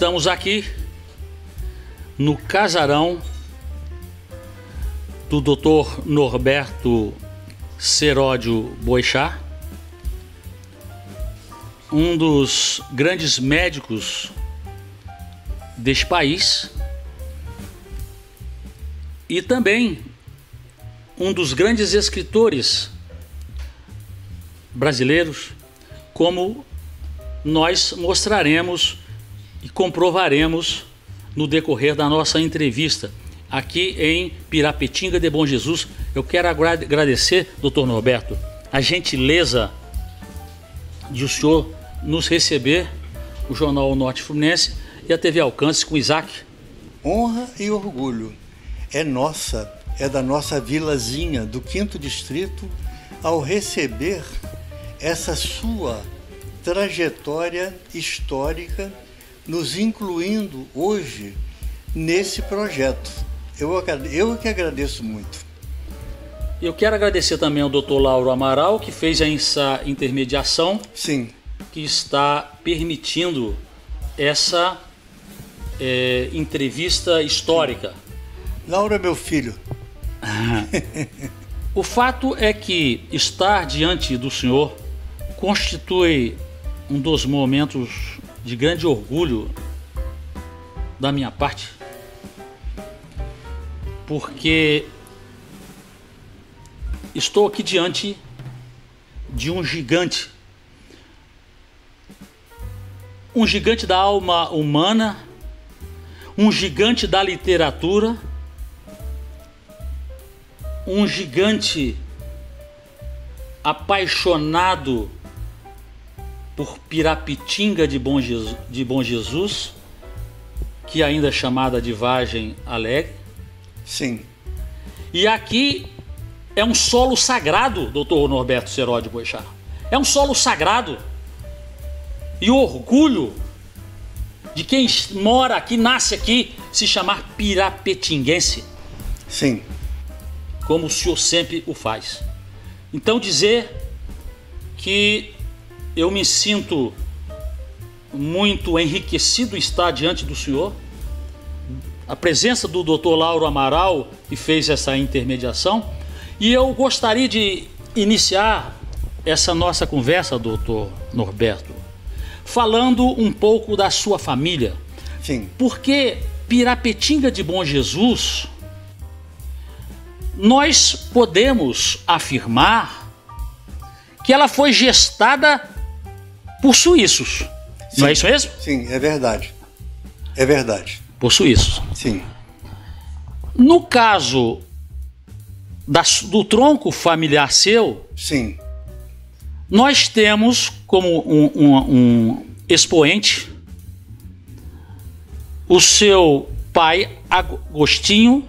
Estamos aqui no casarão do Dr. Norberto Seródio Boechat, um dos grandes médicos deste país e também um dos grandes escritores brasileiros, como nós mostraremos e comprovaremos no decorrer da nossa entrevista aqui em Pirapetinga de Bom Jesus. Eu quero agradecer, Dr. Norberto, a gentileza de o senhor nos receber, o Jornal Norte Fluminense e a TV Alcance com Isaac. Honra e orgulho é nossa, é da nossa vilazinha do 5º Distrito, ao receber essa sua trajetória histórica, nos incluindo hoje nesse projeto. Eu que agradeço muito. Eu quero agradecer também ao Dr. Lauro Amaral, que fez essa intermediação. Sim. Que está permitindo essa entrevista histórica. Lauro é meu filho. O fato é que estar diante do senhor constitui um dos momentos de grande orgulho da minha parte, porque estou aqui diante de um gigante da alma humana, um gigante da literatura, um gigante apaixonado por Pirapetinga de Bom Jesus, que ainda é chamada de Vargem Alegre. Sim. E aqui é um solo sagrado, Dr. Norberto Seródio Boechat. É um solo sagrado. E o orgulho de quem mora aqui, nasce aqui, se chamar pirapetinguense. Sim. Como o senhor sempre o faz. Então dizer que eu me sinto muito enriquecido em estar diante do senhor, a presença do Dr. Lauro Amaral, que fez essa intermediação, e eu gostaria de iniciar essa nossa conversa, Dr. Norberto, falando um pouco da sua família. Sim. Porque Pirapetinga de Bom Jesus, nós podemos afirmar que ela foi gestada por suíços. Sim. Não é isso mesmo? Sim, é verdade. É verdade. Por suíços. Sim. No caso do tronco familiar seu, sim, nós temos como um expoente o seu pai, Agostinho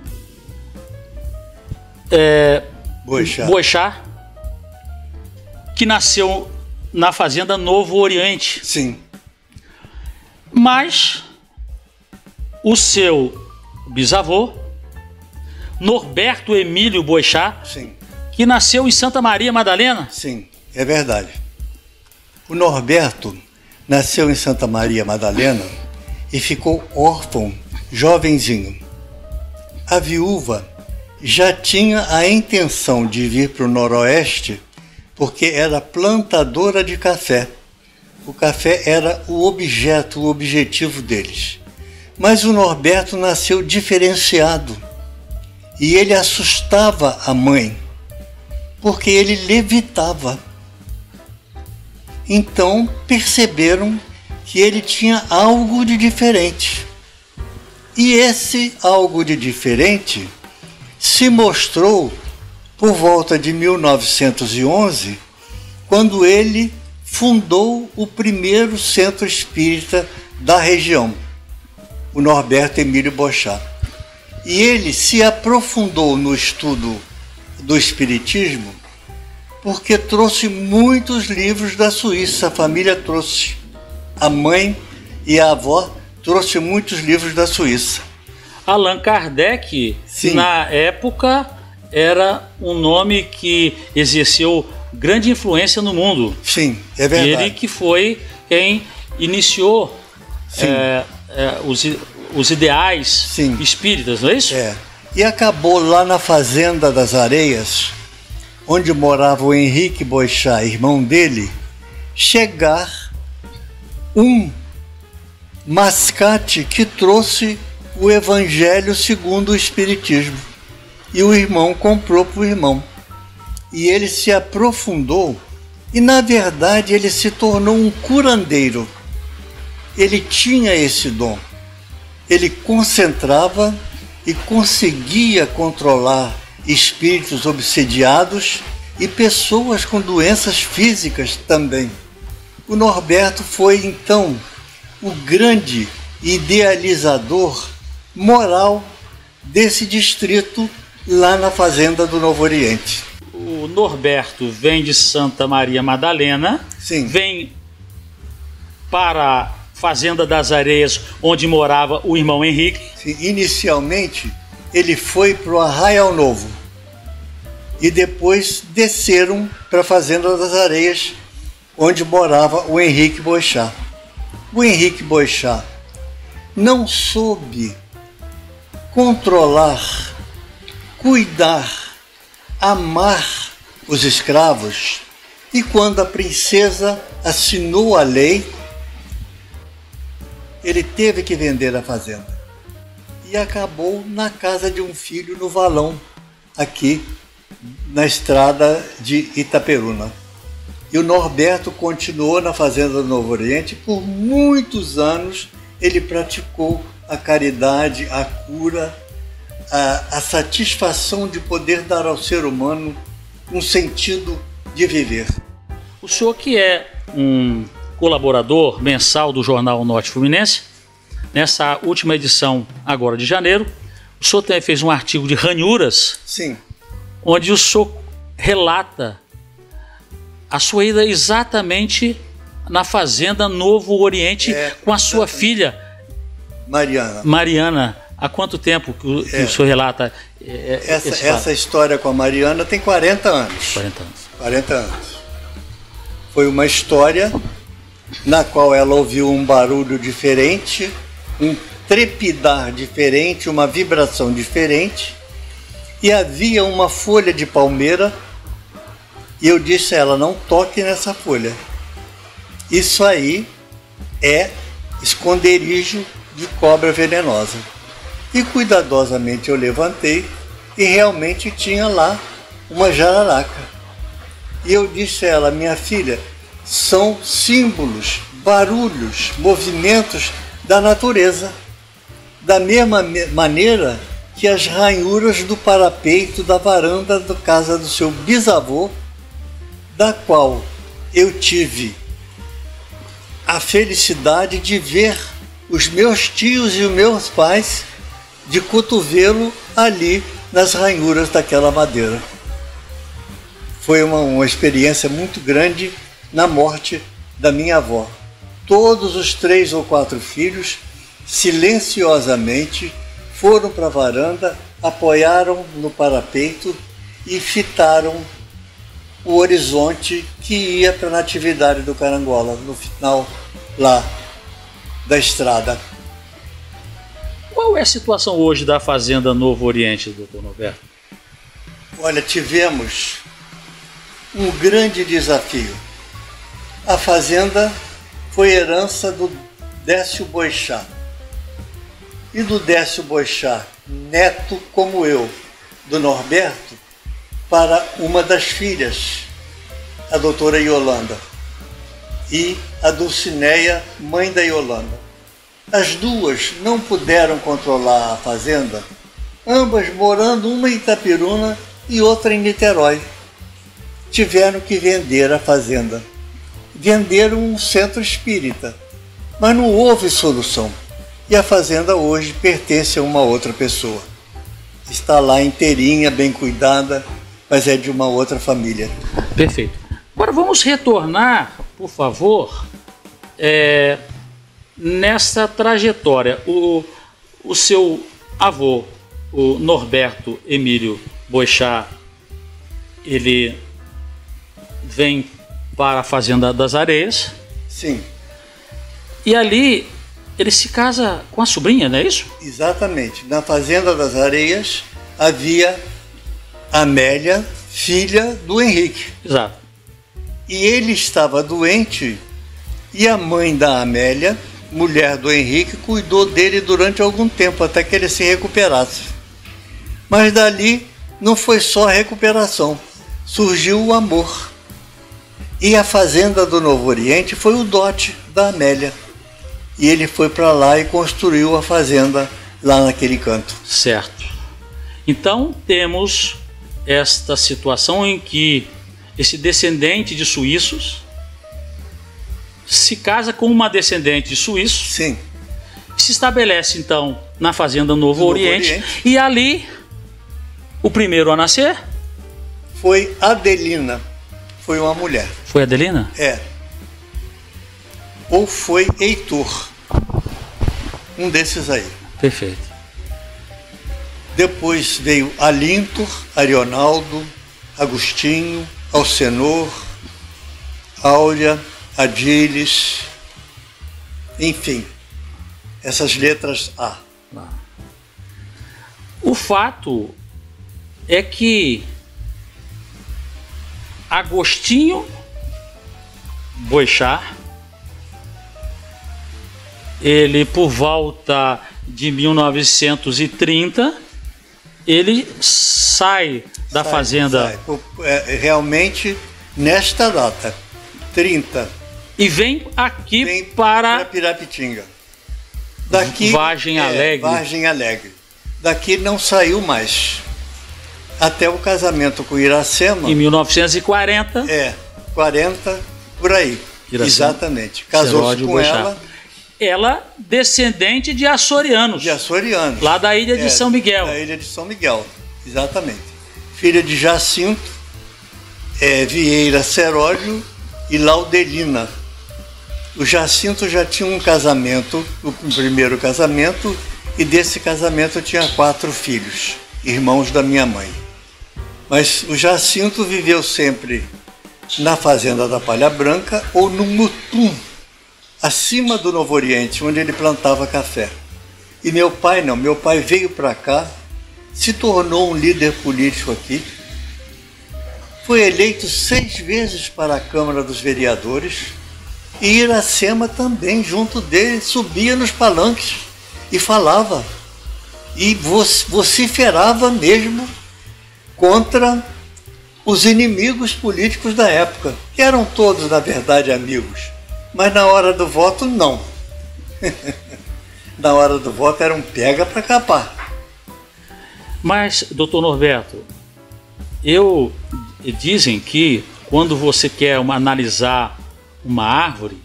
Boechat, que nasceu na fazenda Novo Oriente. Sim. Mas o seu bisavô, Norberto Emílio Boechat, sim, que nasceu em Santa Maria Madalena. Sim, é verdade. O Norberto nasceu em Santa Maria Madalena e ficou órfão jovenzinho. A viúva já tinha a intenção de vir para o Noroeste porque era plantadora de café. O café era o objetivo deles. Mas o Norberto nasceu diferenciado e ele assustava a mãe porque ele levitava. Então perceberam que ele tinha algo de diferente. E esse algo de diferente se mostrou por volta de 1911, quando ele fundou o primeiro centro espírita da região, o Norberto Emílio Boechat. E ele se aprofundou no estudo do espiritismo porque trouxe muitos livros da Suíça. A família trouxe, a mãe e a avó trouxe muitos livros da Suíça. Allan Kardec, sim, na época, era um nome que exerceu grande influência no mundo. Sim, é verdade. Ele que foi quem iniciou os ideais Sim. espíritas, não é isso? É. E acabou lá na Fazenda das Areias, onde morava o Henrique Boixá, irmão dele, chegar um mascate que trouxe o Evangelho segundo o Espiritismo. E o irmão comprou para o irmão. E ele se aprofundou e, na verdade, ele se tornou um curandeiro. Ele tinha esse dom. Ele concentrava e conseguia controlar espíritos obsediados e pessoas com doenças físicas também. O Norberto foi, então, o grande idealizador moral desse distrito lá na Fazenda do Novo Oriente. O Norberto vem de Santa Maria Madalena, Sim. Vem para a Fazenda das Areias, onde morava o irmão Henrique. Sim, inicialmente, ele foi para o Arraial Novo e depois desceram para a Fazenda das Areias, onde morava o Henrique Boixá. O Henrique Boixá não soube controlar, cuidar, amar os escravos, e quando a princesa assinou a lei, ele teve que vender a fazenda e acabou na casa de um filho no Valão, aqui na estrada de Itaperuna. E o Norberto continuou na Fazenda do Novo Oriente por muitos anos. Ele praticou a caridade, a cura, a satisfação de poder dar ao ser humano um sentido de viver. O senhor, que é um colaborador mensal do Jornal Norte Fluminense, nessa última edição agora de janeiro, o senhor também fez um artigo de ranhuras. Sim. Onde o senhor relata a sua ida exatamente na Fazenda Novo Oriente com a sua filha Mariana. Há quanto tempo que o senhor relata essa história com a Mariana? Tem 40 anos. 40 anos. Foi uma história na qual ela ouviu um barulho diferente, um trepidar diferente, uma vibração diferente, e havia uma folha de palmeira, e eu disse a ela: não toque nessa folha. Isso aí é esconderijo de cobra venenosa. E cuidadosamente eu levantei e realmente tinha lá uma jararaca. E eu disse a ela: minha filha, são símbolos, barulhos, movimentos da natureza. Da mesma maneira que as ranhuras do parapeito da varanda da casa do seu bisavô, da qual eu tive a felicidade de ver os meus tios e os meus pais de cotovelo ali nas ranhuras daquela madeira. Foi uma experiência muito grande na morte da minha avó. Todos os 3 ou 4 filhos, silenciosamente, foram para a varanda, apoiaram no parapeito e fitaram o horizonte que ia para a Natividade do Carangola, no final lá da estrada. Qual é a situação hoje da Fazenda Novo Oriente, doutor Norberto? Olha, tivemos um grande desafio. A fazenda foi herança do Décio Boixá. E do Décio Boixá, neto como eu, do Norberto, para uma das filhas, a doutora Yolanda, e a Dulcineia, mãe da Yolanda. As duas não puderam controlar a fazenda, ambas morando, uma em Itaperuna e outra em Niterói. Tiveram que vender a fazenda. Venderam um centro espírita, mas não houve solução. E a fazenda hoje pertence a uma outra pessoa. Está lá inteirinha, bem cuidada, mas é de uma outra família. Perfeito. Agora vamos retornar, por favor, nessa trajetória. O seu avô, o Norberto Emílio Boixá, ele vem para a Fazenda das Areias. Sim. E ali ele se casa com a sobrinha, não é isso? Exatamente. Na Fazenda das Areias havia Amélia, filha do Henrique. Exato. E ele estava doente e a mãe da Amélia, mulher do Henrique, cuidou dele durante algum tempo, até que ele se recuperasse. Mas dali não foi só a recuperação, surgiu o amor. E a Fazenda do Novo Oriente foi o dote da Amélia. E ele foi para lá e construiu a fazenda lá naquele canto. Certo. Então temos esta situação em que esse descendente de suíços se casa com uma descendente de suíços. Sim. Se estabelece então na Fazenda Novo Oriente. E ali o primeiro a nascer foi Adelina. Foi uma mulher. Foi Adelina? É. Ou foi Heitor. Um desses aí. Perfeito. Depois veio Alintor, Arionaldo, Agostinho, Alcenor, Áurea, Adiles, enfim, essas letras A. O fato é que Agostinho Boechat, ele por volta de 1930, ele sai da fazenda. Realmente nesta data, 30. E vem aqui para Pirapitinga. Daqui, Vargem Alegre. Vargem Alegre. Daqui não saiu mais. Até o casamento com Iracema. Em 1940. 40, por aí. Iracema. Exatamente. Casou-se com ela. Ela, descendente de açorianos. De açorianos. Lá da ilha de São Miguel. Da ilha de São Miguel, exatamente. Filha de Jacinto, Vieira Seródio e Laudelina. O Jacinto já tinha um casamento, o primeiro casamento, e desse casamento tinha 4 filhos, irmãos da minha mãe. Mas o Jacinto viveu sempre na Fazenda da Palha Branca ou no Mutum, acima do Novo Oriente, onde ele plantava café. E meu pai não, meu pai veio para cá, se tornou um líder político aqui, foi eleito 6 vezes para a Câmara dos Vereadores, e Iracema também, junto dele, subia nos palanques e falava, e vociferava mesmo contra os inimigos políticos da época, que eram todos, na verdade, amigos. Mas na hora do voto, não. Na hora do voto era um pega para capar. Mas, doutor Norberto, dizem que quando você quer analisar uma árvore,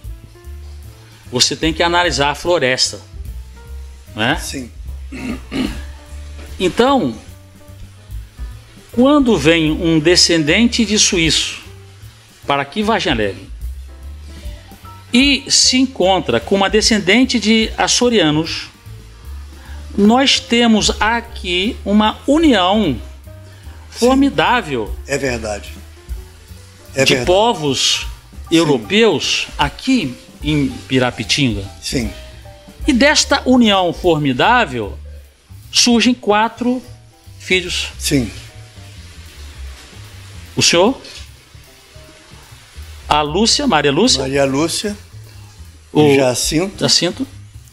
você tem que analisar a floresta, né? Sim. Então, quando vem um descendente de suíço para aqui, Vargem Alegre, e se encontra com uma descendente de açorianos, nós temos aqui uma união formidável. É verdade. De povos europeus aqui em Pirapitinga. Sim. E desta união formidável surgem 4 filhos. Sim. O senhor, a Lúcia, Maria Lúcia, o Jacinto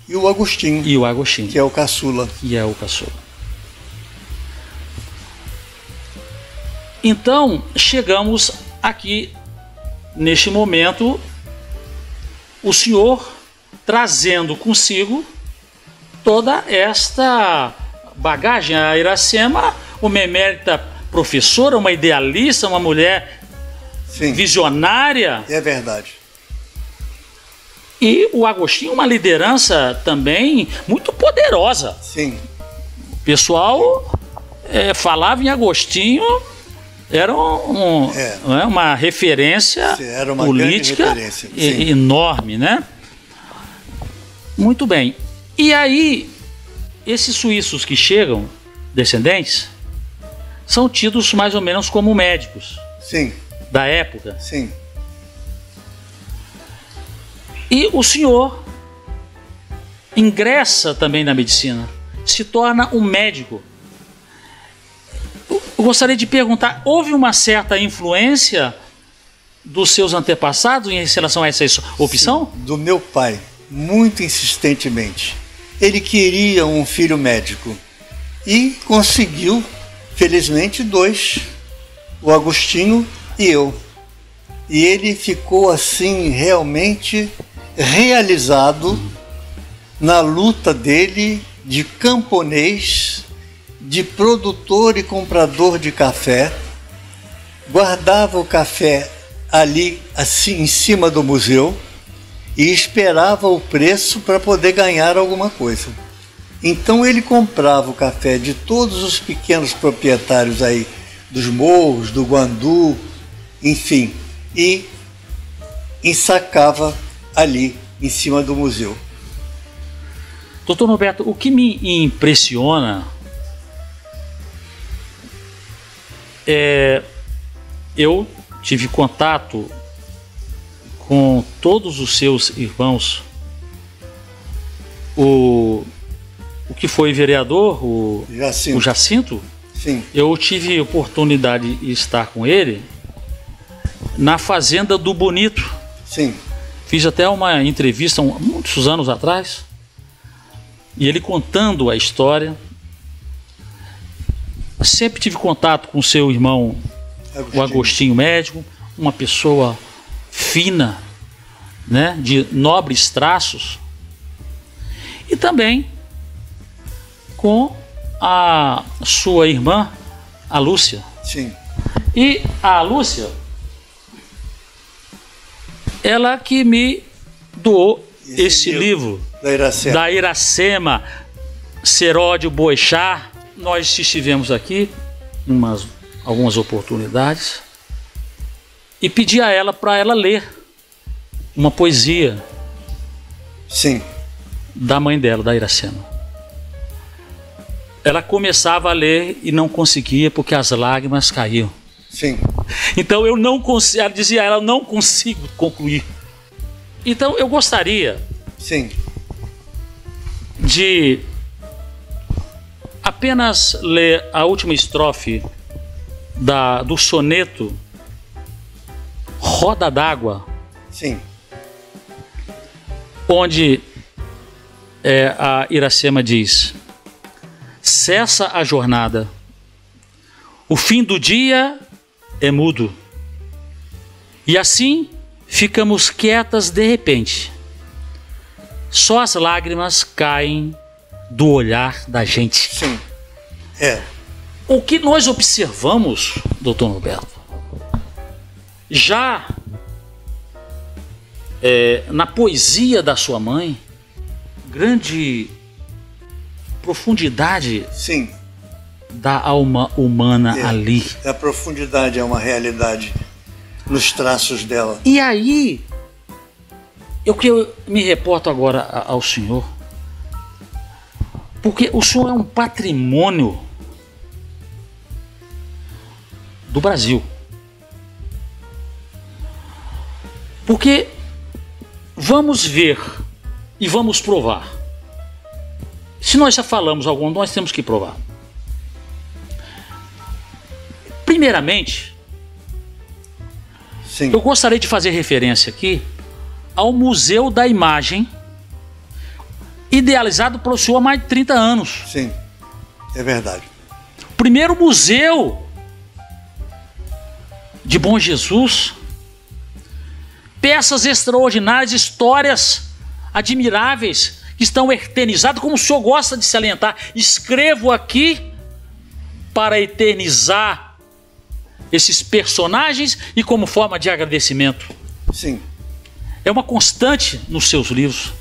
e o Agostinho. Que é o caçula. Então, chegamos aqui, neste momento, o senhor trazendo consigo toda esta bagagem. A Iracema, uma emérita professora, uma idealista, uma mulher visionária. É verdade. E o Agostinho, uma liderança também muito poderosa. Sim. O pessoal falava em Agostinho, era uma referência era uma política referência. Enorme, né? Muito bem. E aí, esses suíços que chegam, descendentes, são tidos mais ou menos como médicos. Sim. Da época. Sim. E o senhor ingressa também na medicina, se torna um médico. Eu gostaria de perguntar, houve uma certa influência dos seus antepassados em relação a essa opção? Sim, do meu pai, muito insistentemente. Ele queria um filho médico e conseguiu, felizmente, 2, o Agostinho e eu. E ele ficou assim realmente realizado na luta dele de camponês, de produtor e comprador de café. Guardava o café ali assim em cima do museu e esperava o preço para poder ganhar alguma coisa. Então ele comprava o café de todos os pequenos proprietários aí, dos morros, do Guandu, enfim, e ensacava ali em cima do museu. Doutor Norberto, o que me impressiona é... Eu tive contato com todos os seus irmãos. O que foi vereador, o Jacinto. Sim. Eu tive oportunidade de estar com ele na fazenda do Bonito. Sim. Fiz até uma entrevista muitos anos atrás, e ele contando a história. Sempre tive contato com seu irmão, o Agostinho médico, uma pessoa fina, né, de nobres traços, e também com a sua irmã, a Lúcia. Sim. E a Lúcia, ela que me doou esse livro da Iracema Seródio Boechat. Nós estivemos aqui em algumas oportunidades e pedi a ela para ela ler uma poesia. Sim. Da mãe dela, da Iracema. Ela começava a ler e não conseguia porque as lágrimas caíam. Sim. Então eu não consigo, ela dizia, ela não consigo concluir. Então eu gostaria, sim, de apenas ler a última estrofe do soneto Roda d'Água. Sim. Onde a Iracema diz: cessa a jornada, o fim do dia é mudo, e assim ficamos quietas de repente. Só as lágrimas caem do olhar da gente. Sim. O que nós observamos, doutor Norberto, já na poesia da sua mãe, grande profundidade, sim, da alma humana ali. A profundidade é uma realidade nos traços dela. E aí, eu me reporto agora ao senhor, porque o senhor é um patrimônio do Brasil. Porque vamos ver e vamos provar. Se nós já falamos algum, nós temos que provar. Primeiramente, sim, eu gostaria de fazer referência aqui ao Museu da Imagem, idealizado pelo senhor há mais de 30 anos. Sim, é verdade. O primeiro museu de Bom Jesus. Peças extraordinárias, histórias admiráveis que estão eternizadas, como o senhor gosta de salientar. Escrevo aqui para eternizar esses personagens e como forma de agradecimento. Sim. É uma constante nos seus livros.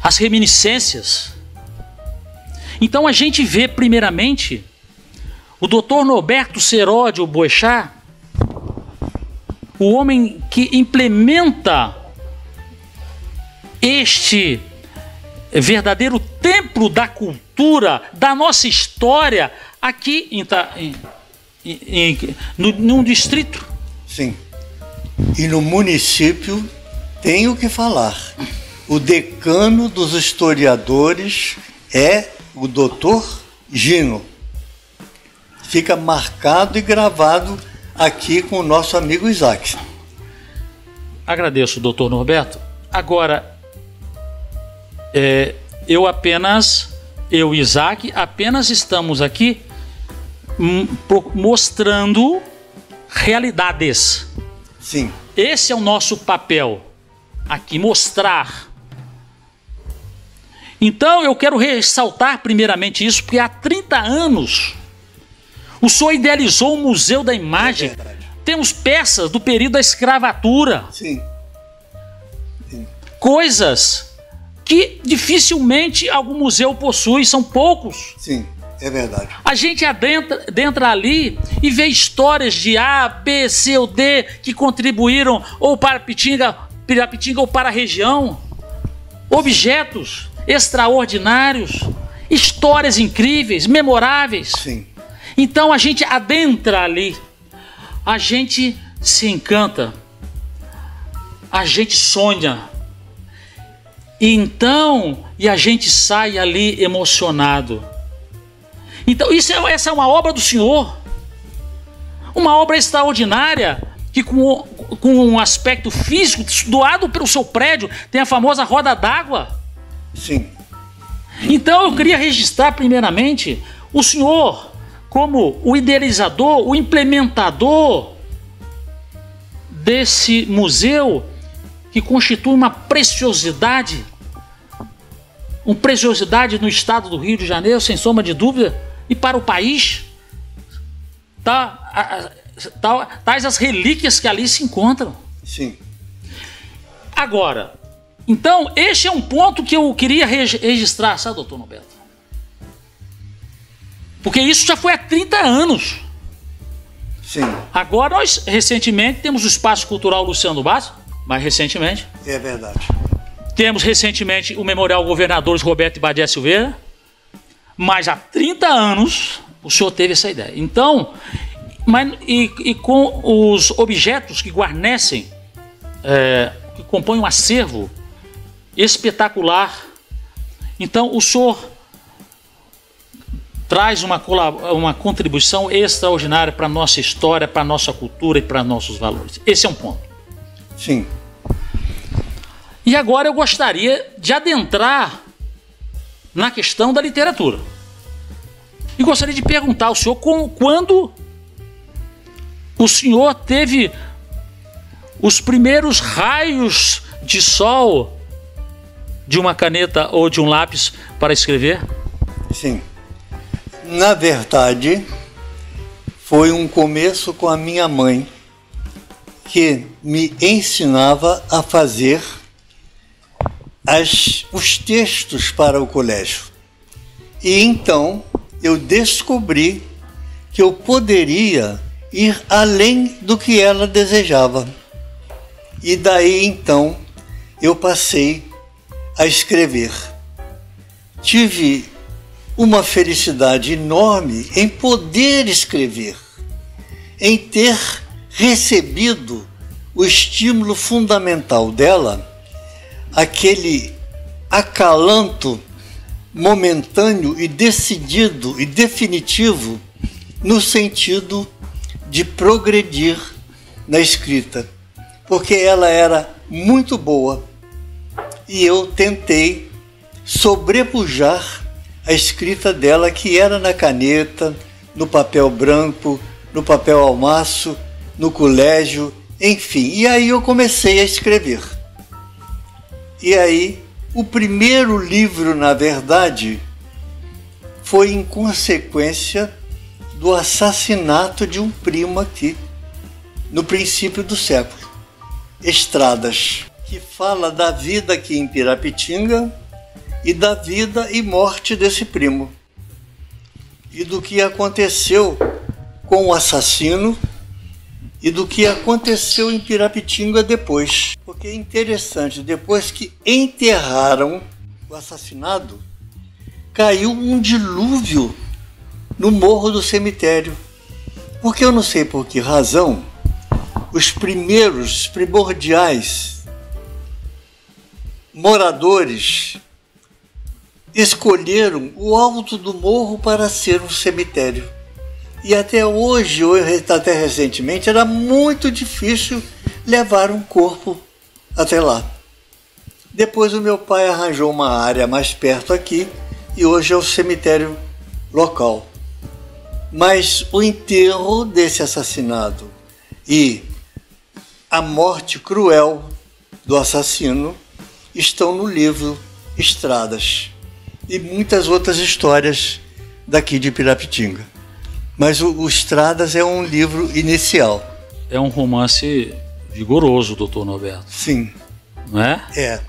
As reminiscências. Então a gente vê primeiramente o Dr. Norberto Seródio Boechat, o homem que implementa este verdadeiro templo da cultura, da nossa história, aqui num distrito. Sim. E no município tem o que falar. O decano dos historiadores é o Dr. Gino. Fica marcado e gravado aqui com o nosso amigo Isaac. Agradeço, doutor Norberto. Agora, eu e Isaac, apenas estamos aqui mostrando realidades. Sim. Esse é o nosso papel aqui, mostrar. Então eu quero ressaltar primeiramente isso, porque há 30 anos o senhor idealizou o Museu da Imagem. É verdade. Temos peças do período da escravatura. Sim. Sim. Coisas que dificilmente algum museu possui, são poucos. Sim, é verdade. A gente adentra ali e vê histórias de A, B, C ou D que contribuíram ou para Pirapitinga ou para a região. Objetos extraordinários, histórias incríveis, memoráveis. Sim. Então a gente adentra ali, a gente se encanta, a gente sonha. E a gente sai ali emocionado. Então essa é uma obra do Senhor, uma obra extraordinária, que com um aspecto físico, doado pelo seu prédio, tem a famosa roda d'água. Sim. Então eu queria registrar primeiramente o Senhor como o idealizador, o implementador desse museu, que constitui uma preciosidade no estado do Rio de Janeiro, sem sombra de dúvida, e para o país, tais as relíquias que ali se encontram. Sim. Agora, então, este é um ponto que eu queria registrar, sabe, doutor Norberto? Porque isso já foi há 30 anos. Sim. Agora nós, recentemente, temos o Espaço Cultural Luciano Bastos, mais recentemente. É verdade. Temos recentemente o Memorial Governadores Roberto Badé Silveira, mas há 30 anos o senhor teve essa ideia. Então, com os objetos que guarnecem, que compõem um acervo espetacular, então o senhor traz uma contribuição extraordinária para a nossa história, para a nossa cultura e para nossos valores. Esse é um ponto. Sim. E agora eu gostaria de adentrar na questão da literatura. E gostaria de perguntar ao senhor quando o senhor teve os primeiros raios de sol de uma caneta ou de um lápis para escrever? Sim. Na verdade, foi um começo com a minha mãe, que me ensinava a fazer os textos para o colégio. E então eu descobri que eu poderia ir além do que ela desejava. E daí então eu passei a escrever. Tive uma felicidade enorme em poder escrever, em ter recebido o estímulo fundamental dela, aquele acalanto momentâneo e decidido e definitivo no sentido de progredir na escrita, porque ela era muito boa e eu tentei sobrepujar a escrita dela, que era na caneta, no papel branco, no papel almaço, no colégio, enfim. E aí eu comecei a escrever. E aí, o primeiro livro, na verdade, foi em consequência do assassinato de um primo aqui, no princípio do século, Estradas, que fala da vida aqui em Pirapitinga e da vida e morte desse primo, e do que aconteceu com o assassino e do que aconteceu em Pirapitinga depois. Porque é interessante, depois que enterraram o assassinado, caiu um dilúvio no morro do cemitério. Porque eu não sei por que razão, os primordiais moradores escolheram o alto do morro para ser um cemitério. E até hoje, ou até recentemente, era muito difícil levar um corpo até lá. Depois o meu pai arranjou uma área mais perto aqui e hoje é o cemitério local. Mas o enterro desse assassinado e a morte cruel do assassino estão no livro Estradas e muitas outras histórias daqui de Pirapitinga. Mas o Estradas é um livro inicial. É um romance vigoroso, doutor Norberto. Sim. Não é?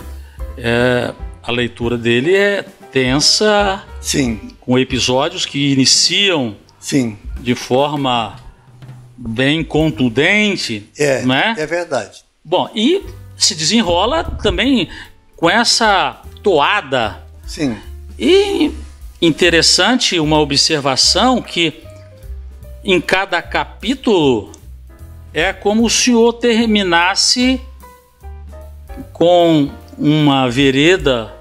A leitura dele é tensa. Sim. Com episódios que iniciam, sim, de forma bem contundente. Não é? É verdade. Bom, e se desenrola também com essa toada. Sim. E interessante uma observação que em cada capítulo é como o senhor terminasse com uma vereda,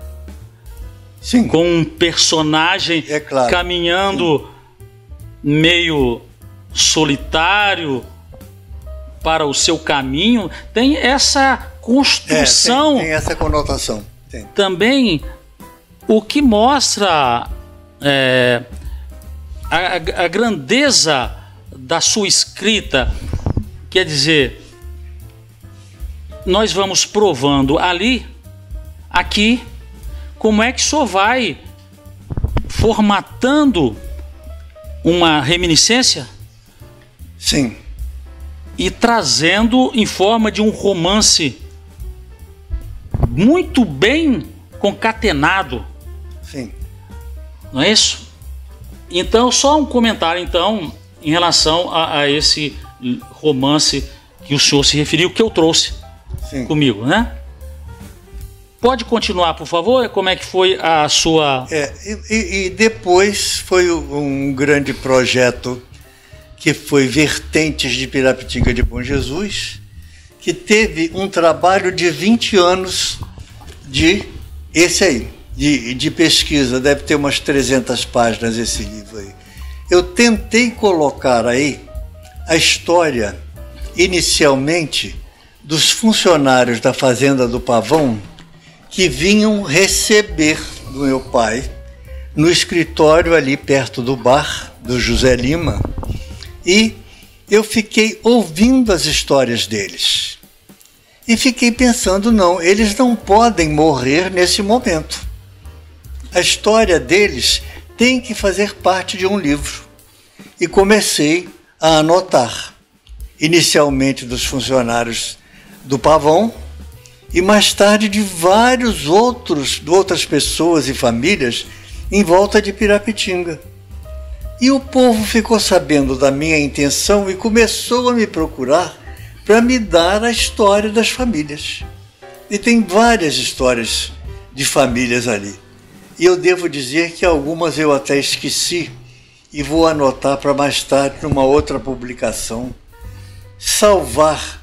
sim, com um personagem claro, caminhando sim, meio solitário para o seu caminho. Tem essa construção. Tem essa conotação. Tem. Também o que mostra a grandeza da sua escrita. Quer dizer, nós vamos provando ali, aqui, como é que o senhor vai formatando uma reminiscência. Sim. E trazendo em forma de um romance muito bem concatenado. Sim. Não é isso? Então, só um comentário, então, em relação a esse romance que o senhor se referiu, que eu trouxe sim, comigo, né? Pode continuar, por favor? Como é que foi a sua... E depois foi um grande projeto que foi Vertentes de Pirapitinga de Bom Jesus, que teve um trabalho de 20 anos de pesquisa. Deve ter umas 300 páginas esse livro aí. Eu tentei colocar aí a história, inicialmente, dos funcionários da Fazenda do Pavão que vinham receber do meu pai no escritório ali perto do bar do José Lima, e eu fiquei ouvindo as histórias deles e fiquei pensando, não, eles não podem morrer nesse momento. A história deles tem que fazer parte de um livro. E comecei a anotar, inicialmente dos funcionários do Pavão, e mais tarde de outras pessoas e famílias em volta de Pirapitinga. E o povo ficou sabendo da minha intenção e começou a me procurar para me dar a história das famílias. E tem várias histórias de famílias ali. E eu devo dizer que algumas eu até esqueci e vou anotar para mais tarde, numa outra publicação, salvar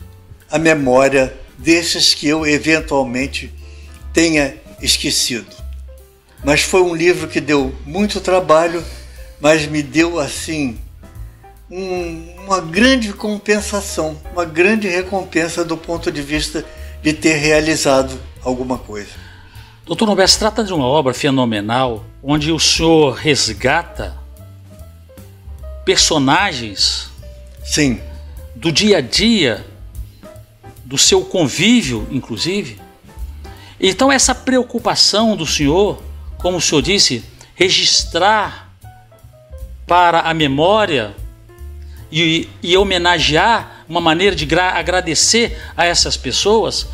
a memória desses que eu eventualmente tenha esquecido. Mas foi um livro que deu muito trabalho, mas me deu assim uma grande compensação, uma grande recompensa do ponto de vista de ter realizado alguma coisa. Doutor Norberto, se trata de uma obra fenomenal, onde o senhor resgata personagens sim, do dia a dia, do seu convívio, inclusive. Então essa preocupação do senhor, como o senhor disse, registrar para a memória e homenagear, uma maneira de agradecer a essas pessoas.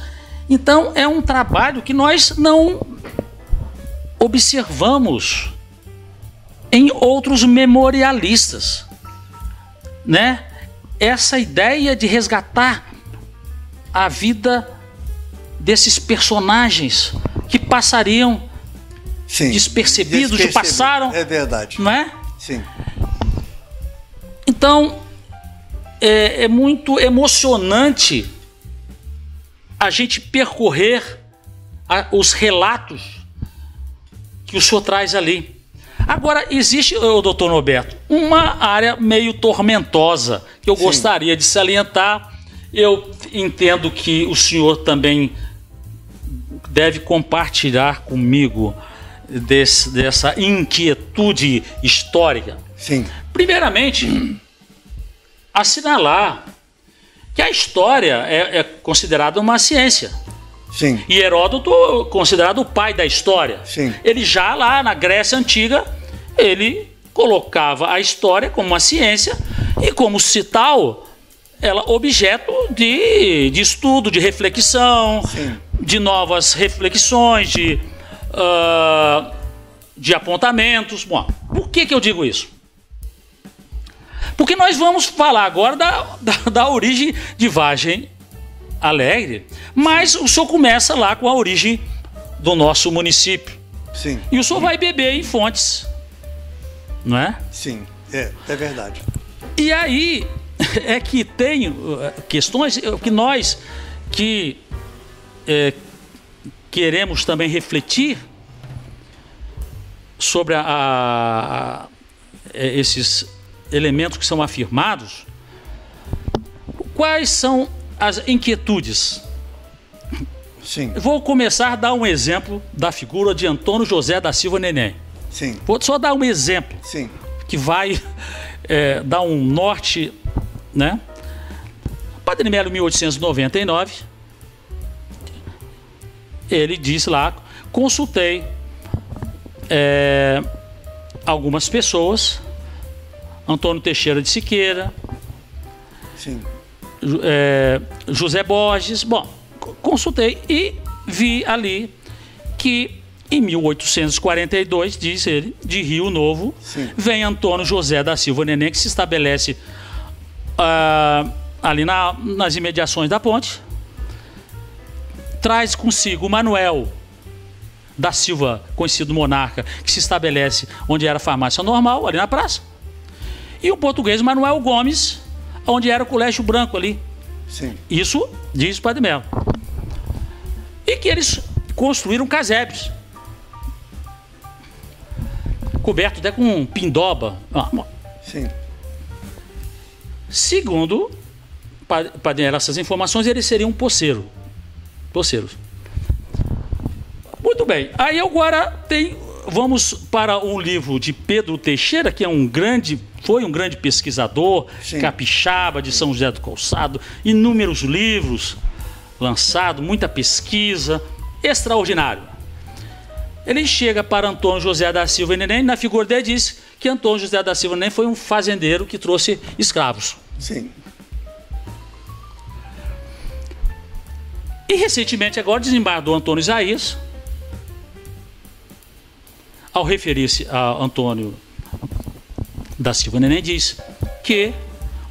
Então é um trabalho que nós não observamos em outros memorialistas, né? Essa ideia de resgatar a vida desses personagens que passariam sim, despercebidos, que passaram. É verdade. Não é? Sim. Então, é muito emocionante a gente percorrer os relatos que o senhor traz ali. Agora, existe, doutor Norberto, uma área meio tormentosa que eu gostaria de salientar. Eu entendo que o senhor também deve compartilhar comigo dessa inquietude histórica. Sim. Primeiramente, assinalar que a história é considerada uma ciência. Sim. E Heródoto considerado o pai da história. Sim. Ele já lá na Grécia Antiga, ele colocava a história como uma ciência e como se tal, ela objeto de estudo, de reflexão, Sim. de novas reflexões, de apontamentos. Bom, por que eu digo isso? Porque nós vamos falar agora da origem de Vargem Alegre, mas o senhor começa lá com a origem do nosso município. Sim. E o senhor vai beber em fontes, não é? Sim, é verdade. E aí é que tem questões que nós queremos também refletir sobre esses elementos que são afirmados. Quais são as inquietudes? Sim. Vou começar a dar um exemplo da figura de Antônio José da Silva Neném. Sim. Vou só dar um exemplo. Sim. Que vai dar um norte, né? Padre Melo, 1899, ele disse lá, consultei algumas pessoas, Antônio Teixeira de Siqueira, sim. José Borges, bom, consultei e vi ali que em 1842, diz ele, de Rio Novo, sim, vem Antônio José da Silva Neném, que se estabelece ali nas imediações da ponte, traz consigo Manuel da Silva, conhecido monarca, que se estabelece onde era a farmácia normal, ali na praça, e o português Manuel Gomes, onde era o Colégio Branco ali. Sim. Isso diz o Padre Melo. E que eles construíram casebres, coberto até com pindoba. Sim. Segundo Padre Melo, essas informações, eles seriam poceiros. Muito bem. Aí agora vamos para um livro de Pedro Teixeira, que foi um grande pesquisador, sim, capixaba de São José do Calçado, inúmeros livros lançados, muita pesquisa, extraordinário. Ele chega para Antônio José da Silva Neném, na figura dele diz que Antônio José da Silva Neném foi um fazendeiro que trouxe escravos. Sim. E recentemente agora desembargador Antônio Isaías, ao referir-se a Antônio da Silva Neném, diz que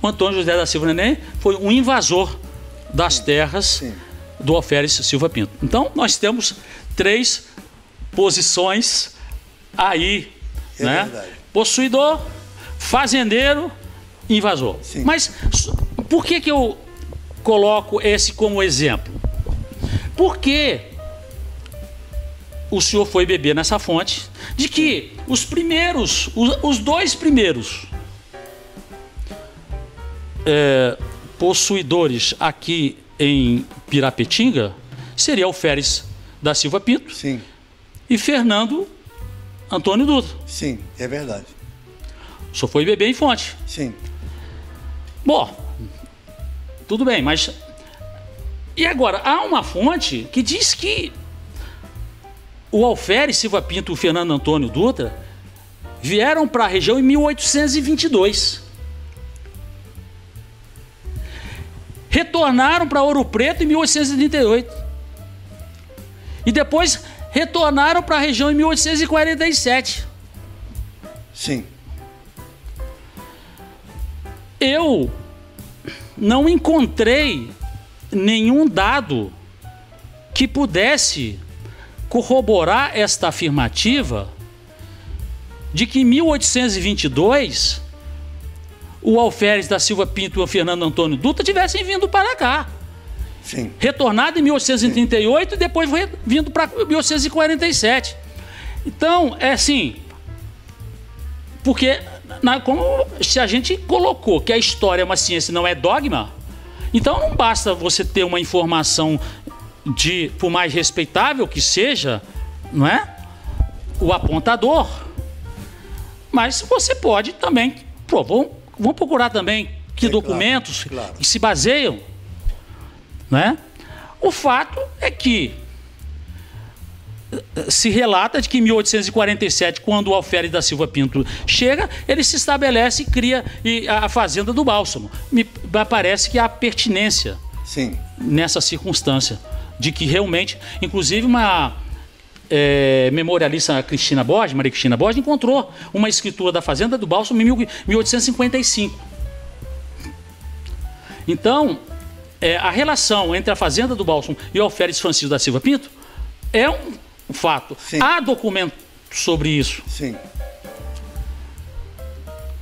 o Antônio José da Silva Neném foi um invasor das terras, sim, do Alferes Silva Pinto. Então, nós temos 3 posições aí, né? Verdade. Possuidor, fazendeiro, invasor. Sim. Mas por que eu coloco esse como exemplo? Porque o senhor foi beber nessa fonte de que os 2 primeiros possuidores aqui em Pirapetinga seria Alferes da Silva Pinto, sim, e Fernando Antônio Dutra. Sim, é verdade. O senhor foi beber em fonte. Sim. Bom, tudo bem, mas... E agora, há uma fonte que diz que o Alferes Silva Pinto e o Fernando Antônio Dutra vieram para a região em 1822. Retornaram para Ouro Preto em 1838. E depois retornaram para a região em 1847. Sim. Eu não encontrei nenhum dado que pudesse corroborar esta afirmativa de que em 1822 o Alferes da Silva Pinto e o Fernando Antônio Dutra tivessem vindo para cá. Sim. Retornado em 1838 e depois foi vindo para 1847. Então, é assim, porque como se a gente colocou que a história é uma ciência e não é dogma, então não basta você ter uma informação por mais respeitável que seja, não é? O apontador. Mas você pode também, vamos procurar também que documentos claro. que se baseiam, né? O fato é que se relata de que em 1847, quando o Alferes da Silva Pinto chega, ele se estabelece e cria a Fazenda do Bálsamo. Me parece que há pertinência Sim. nessa circunstância, de que realmente, inclusive uma memorialista Maria Cristina Borges, encontrou uma escritura da Fazenda do Bálsamo em 1855. Então, a relação entre a Fazenda do Bálsamo e o Alferes Francisco da Silva Pinto é um fato. Sim. Há documentos sobre isso. Sim.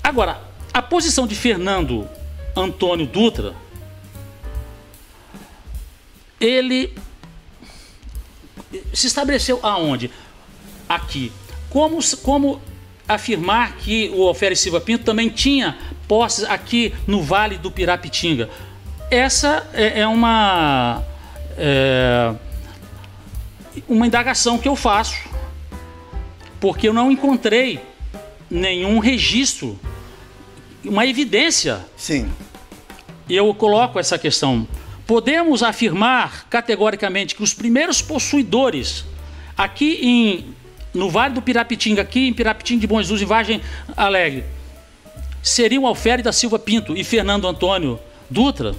Agora, a posição de Fernando Antônio Dutra, ele se estabeleceu aonde? Aqui. Como afirmar que o Alferes Silva Pinto também tinha posses aqui no Vale do Pirapitinga? Essa é uma indagação que eu faço, porque eu não encontrei nenhum registro, uma evidência. Sim. E eu coloco essa questão. Podemos afirmar categoricamente que os primeiros possuidores aqui no Vale do Pirapitinga, aqui em Pirapitinga de Bom Jesus, em Vargem Alegre, seriam Alferes da Silva Pinto e Fernando Antônio Dutra?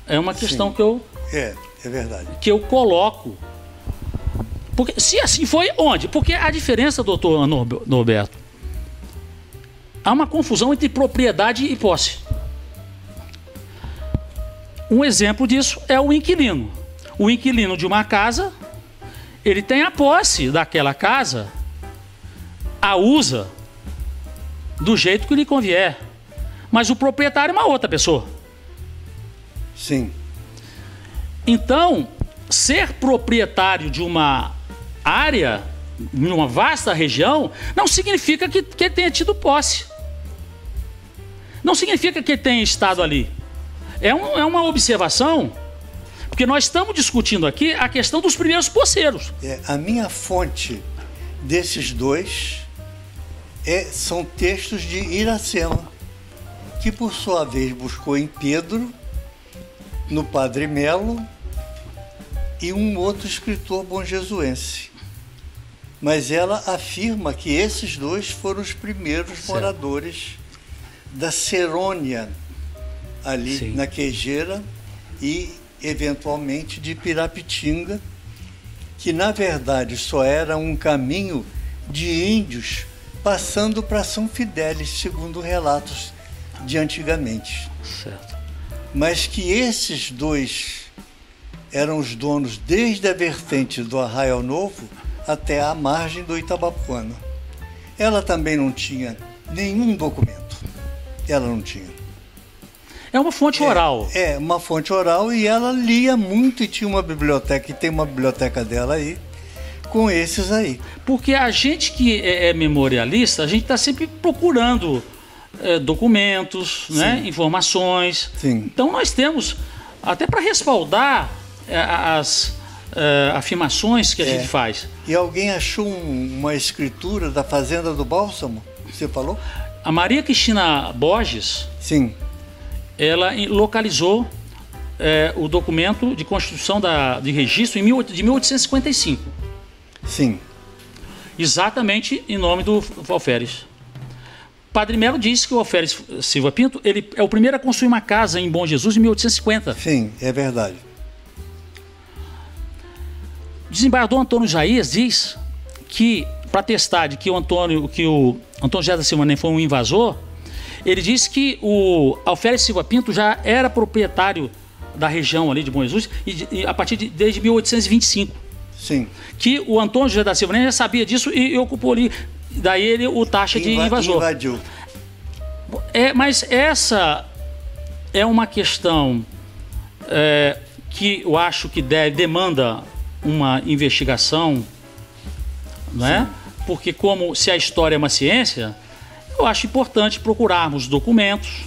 É uma questão Sim. que eu... É verdade. Que eu coloco. Porque, se assim foi, onde? Porque a diferença, doutor Norberto, há uma confusão entre propriedade e posse. Um exemplo disso é o inquilino. O inquilino de uma casa, ele tem a posse daquela casa, a usa do jeito que lhe convier. Mas o proprietário é uma outra pessoa. Sim. Então, ser proprietário de uma área, numa vasta região, não significa que ele tenha tido posse. Não significa que ele tenha estado ali. É uma observação, porque nós estamos discutindo aqui a questão dos primeiros posseiros. A minha fonte desses dois são textos de Iracema, que por sua vez buscou em Pedro, no Padre Melo e um outro escritor bonjesuense. Mas ela afirma que esses dois foram os primeiros moradores da Serônia, ali Sim. na Queijeira, e eventualmente de Pirapitinga, que na verdade só era um caminho de índios passando para São Fidélis, segundo relatos de antigamente. Certo. Mas que esses dois eram os donos desde a vertente do Arraial Novo até a margem do Itabapuana. Ela também não tinha nenhum documento. Ela não tinha. É uma fonte oral. É uma fonte oral, e ela lia muito e tinha uma biblioteca, e tem uma biblioteca dela aí, com esses aí. Porque a gente que é memorialista, a gente está sempre procurando documentos, né, informações. Sim. Então nós temos, até para respaldar as afirmações que a gente faz. E alguém achou uma escritura da Fazenda do Bálsamo? Você falou? A Maria Cristina Borges, Sim. ela localizou o documento de constituição de registro de 1855. Sim. Exatamente em nome do Alferes. Padre Melo disse que o Alferes Silva Pinto ele é o primeiro a construir uma casa em Bom Jesus em 1850. Sim, é verdade. O desembargador Antônio Jair diz que, para testar de que o Antônio José da Silva nem foi um invasor, ele disse que o Alferes Silva Pinto já era proprietário da região ali de Bom Jesus e a partir desde 1825. Sim. Que o Antônio José da Silva nem já sabia disso e ocupou ali, daí ele o taxa de invasor. Invadiu. Mas essa é uma questão que eu acho que demanda uma investigação, não é? Porque como se a história é uma ciência, eu acho importante procurarmos documentos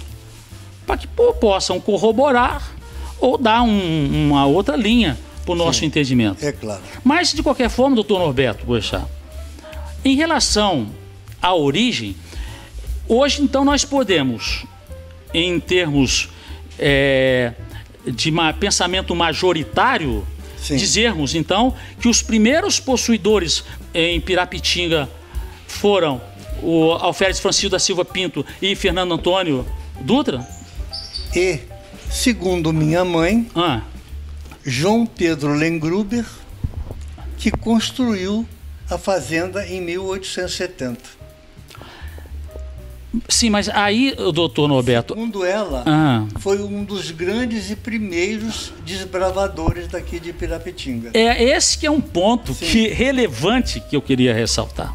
para que possam corroborar ou dar uma outra linha para o nosso entendimento. É claro. Mas, de qualquer forma, doutor Norberto Boechat, em relação à origem, hoje, então, nós podemos, em termos de pensamento majoritário, dizermos, então, que os primeiros possuidores em Pirapitinga foram o Alferes Francisco da Silva Pinto e Fernando Antônio Dutra? E, segundo minha mãe, João Pedro Lengruber, que construiu a fazenda em 1870. Sim, mas aí, doutor Norberto... Segundo ela, foi um dos grandes e primeiros desbravadores daqui de Pirapitinga. Esse que é um ponto relevante que eu queria ressaltar.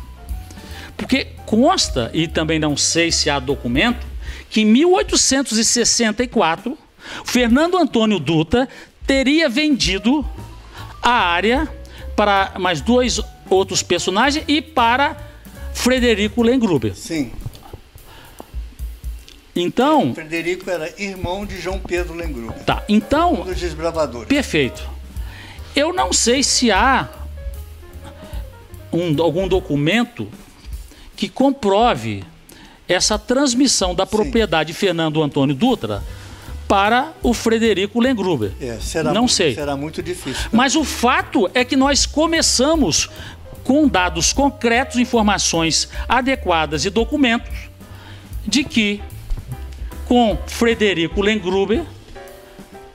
Porque consta, e também não sei se há documento, que em 1864, Fernando Antônio Dutra teria vendido a área para mais dois outros personagens e para Frederico Lengruber. Sim. Então... Frederico era irmão de João Pedro Lengruber. Tá, então... Um dos desbravadores. Perfeito. Eu não sei se há algum documento que comprove essa transmissão da propriedade de Fernando Antônio Dutra para o Frederico Lengruber. Não sei. Será muito difícil. Mas o fato é que nós começamos com dados concretos, informações adequadas e documentos de que com Frederico Lengruber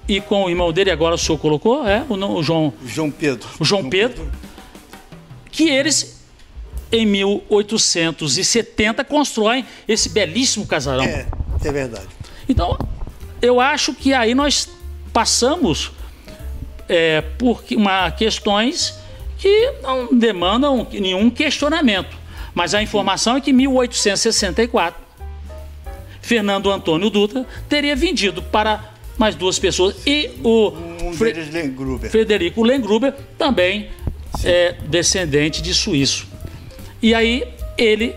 e com o irmão dele, agora o senhor colocou, o João Pedro. O João Pedro, que eles, em 1870, constroem esse belíssimo casarão. É verdade. Então, eu acho que aí nós passamos por questões que não demandam nenhum questionamento. Mas a informação é que em 1864, Fernando Antônio Dutra teria vendido para mais duas pessoas. E o deles, Lengruber. Frederico Lengruber também é descendente de suíço. E aí ele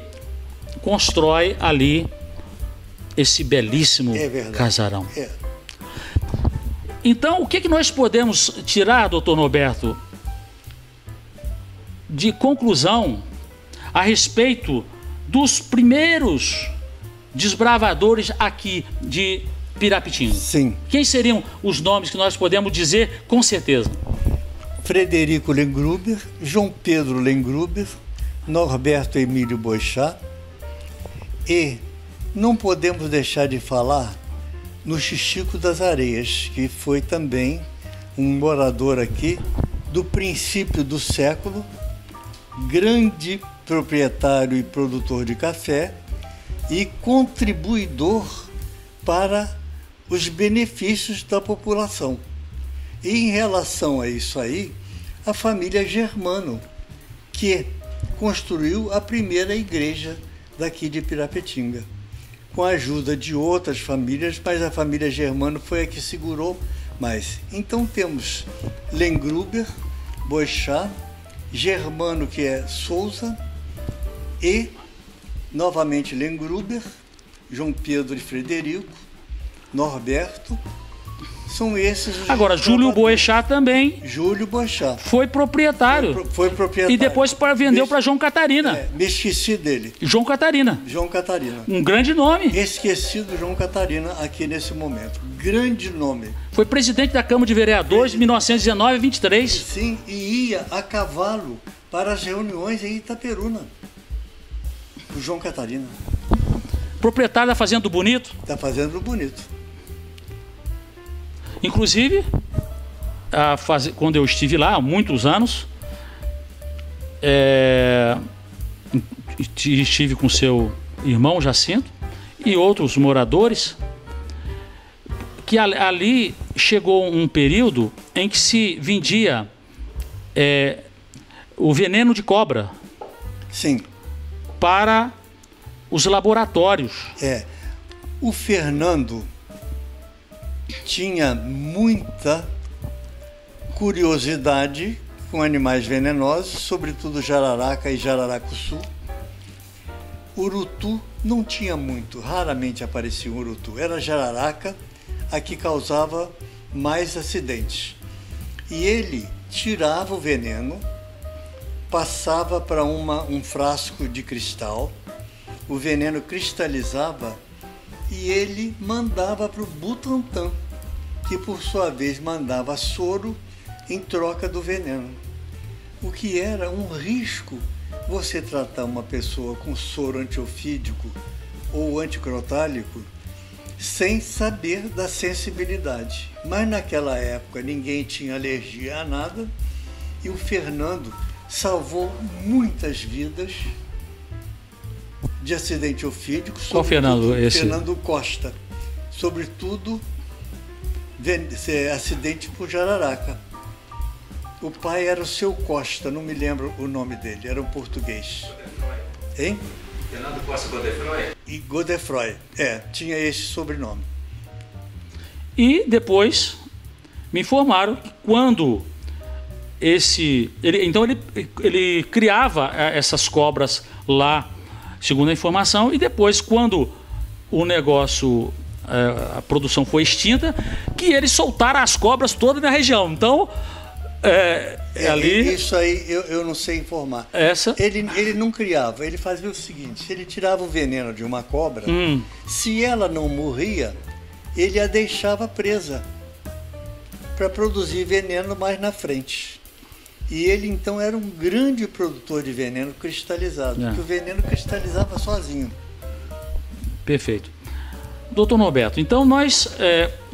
constrói ali esse belíssimo casarão. Então, o que nós podemos tirar, doutor Norberto, de conclusão a respeito dos primeiros desbravadores aqui de Pirapitinga? Sim. Quem seriam os nomes que nós podemos dizer com certeza? Frederico Lengruber, João Pedro Lengruber, Norberto Emílio Boechat, e não podemos deixar de falar no Xixico das Areias, que foi também um morador aqui do princípio do século, grande proprietário e produtor de café e contribuidor para os benefícios da população. E em relação a isso aí, a família Germano, que construiu a primeira igreja daqui de Pirapitinga, com a ajuda de outras famílias, mas a família Germano foi a que segurou mais. Então temos Lengruber, Boechat, Germano, que é Souza, e novamente Lengruber, João Pedro e Frederico, Norberto. São esses os... Agora, Júlio Boechat também. Júlio Boechat. Foi proprietário. Foi proprietário. E depois vendeu para João Catarina. Me esqueci dele. João Catarina. João Catarina. Um grande nome. Esquecido João Catarina aqui nesse momento. Grande nome. Foi presidente da Câmara de Vereadores de 1919 a 23. Sim, e ia a cavalo para as reuniões em Itaperuna. O João Catarina. Proprietário da Fazenda do Bonito. Da Fazenda do Bonito. Inclusive, quando eu estive lá, há muitos anos, estive com seu irmão Jacinto e outros moradores, que ali chegou um período em que se vendia o veneno de cobra. Sim. Para os laboratórios. O Fernando tinha muita curiosidade com animais venenosos, sobretudo jararaca e jararacuçu. Urutu não tinha muito, raramente aparecia um urutu. Era jararaca a que causava mais acidentes. E ele tirava o veneno, passava para um frasco de cristal, o veneno cristalizava e ele mandava para o Butantan, que por sua vez mandava soro em troca do veneno. O que era um risco você tratar uma pessoa com soro antiofídico ou anticrotálico sem saber da sensibilidade. Mas naquela época ninguém tinha alergia a nada e o Fernando salvou muitas vidas de acidente ofídico. Qual Fernando esse? Fernando Costa. Sobretudo acidente por jararaca. O pai era o seu Costa, não me lembro o nome dele, era um português. Hein? Fernando Costa Godefroy? E Godefroy, tinha esse sobrenome. E depois me informaram que quando ele criava essas cobras lá, segundo a informação, e depois quando o negócio, a produção foi extinta, que eles soltaram as cobras todas na região. Então, ali... Isso aí eu não sei informar. Ele não criava, ele fazia o seguinte, ele tirava o veneno de uma cobra, se ela não morria, ele a deixava presa para produzir veneno mais na frente. E ele então era um grande produtor de veneno cristalizado, porque o veneno cristalizava sozinho. Perfeito. Doutor Norberto, então nós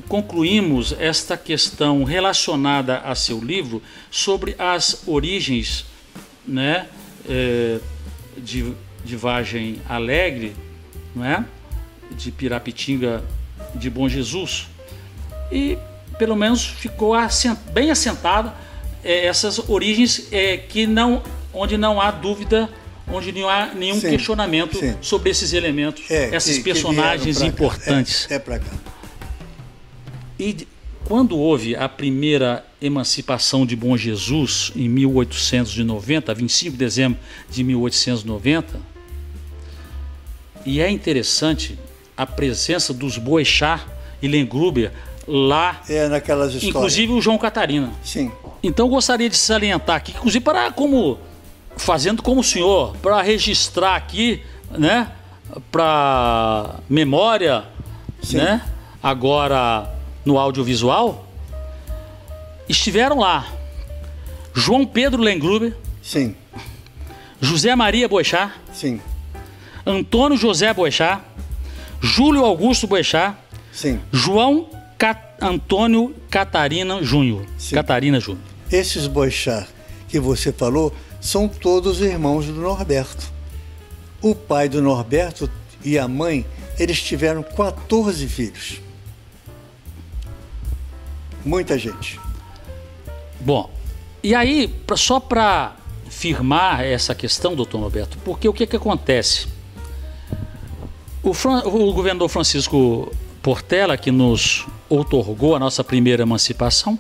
concluímos esta questão relacionada a seu livro sobre as origens, né, de Vargem Alegre, não é? De Pirapitinga, de Bom Jesus, e pelo menos ficou bem assentada essas origens onde não há dúvida, onde não há nenhum questionamento sobre esses elementos, esses personagens importantes. Para cá. E quando houve a primeira emancipação de Bom Jesus, em 1890, 25 de dezembro de 1890, e é interessante a presença dos Boechat e Lengruber lá, naquelas histórias. Inclusive o João Catarina. Sim. Então eu gostaria de salientar aqui, inclusive fazendo como o senhor, para registrar aqui, né, para memória, né, agora no audiovisual, estiveram lá João Pedro Lengruber, sim, José Maria Boechat, sim, Antônio José Boechat, Júlio Augusto Boechat, sim, João Antônio Catarina Júnior. Catarina Júnior. Esses Boechat que você falou são todos irmãos do Norberto. O pai do Norberto e a mãe, eles tiveram 14 filhos. Muita gente. Bom, e aí, só para firmar essa questão, doutor Norberto, porque o que acontece? O governador Francisco Portela, que nos outorgou a nossa primeira emancipação,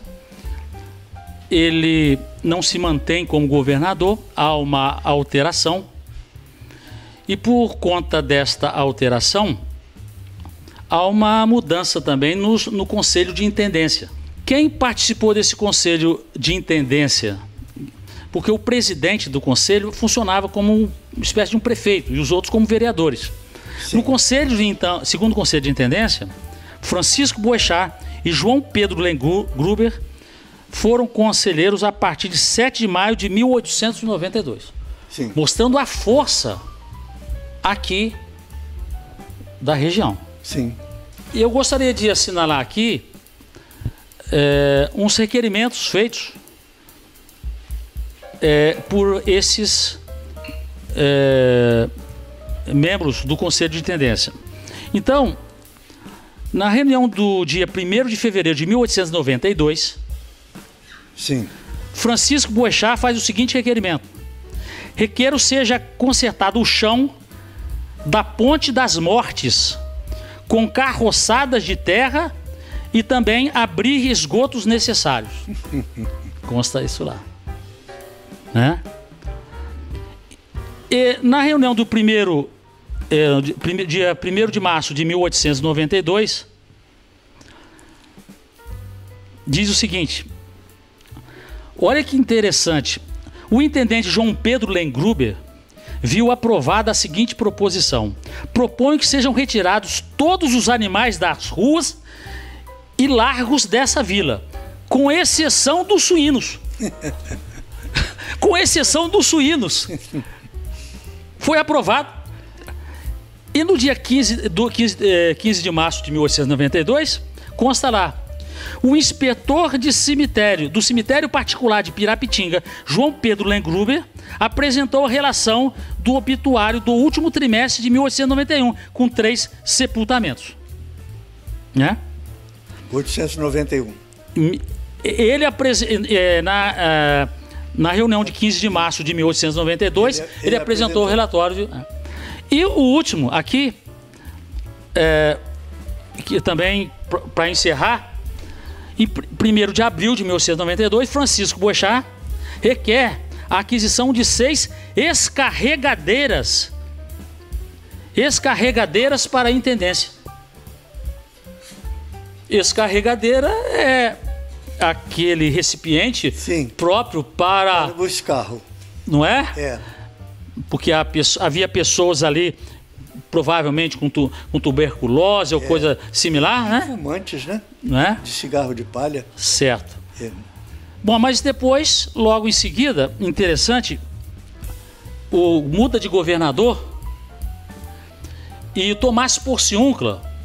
ele não se mantém como governador, há uma alteração, e por conta desta alteração, há uma mudança também no Conselho de Intendência. Quem participou desse Conselho de Intendência? Porque o presidente do Conselho funcionava como uma espécie de um prefeito e os outros como vereadores. Sim. No Conselho segundo o Conselho de Intendência, Francisco Boechat e João Pedro Lengruber foram conselheiros a partir de 7 de maio de 1892. Sim. Mostrando a força aqui da região. Sim. E eu gostaria de assinalar aqui uns requerimentos feitos por esses membros do Conselho de Intendência. Então, na reunião do dia 1º de fevereiro de 1892, sim, Francisco Boechat faz o seguinte requerimento: requeiro seja consertado o chão da Ponte das Mortes com carroçadas de terra e também abrir esgotos necessários. Consta isso lá. Né? E na reunião do dia 1º de março de 1892, diz o seguinte, olha que interessante, o intendente João Pedro Lengruber viu aprovada a seguinte proposição: proponho que sejam retirados todos os animais das ruas e largos dessa vila, com exceção dos suínos. Com exceção dos suínos. Foi aprovado. E no dia 15 de março de 1892, consta lá, o inspetor de cemitério, do cemitério particular de Pirapitinga, João Pedro Lengruber, apresentou a relação do obituário do último trimestre de 1891, com 3 sepultamentos. Né? 891. Ele na reunião de 15 de março de 1892, ele apresentou o relatório. E o último aqui, que também, para encerrar, em 1º de abril de 1892, Francisco Boechat requer a aquisição de 6 escarregadeiras para a intendência. Escarregadeira é aquele recipiente, sim, próprio para o carro, não é? É. Porque havia pessoas ali, provavelmente com tuberculose ou coisa similar, né? Fumantes, né? Não é? De cigarro de palha. Certo. É. Bom, mas depois, logo em seguida, interessante, muda de governador e Tomás Porciúncula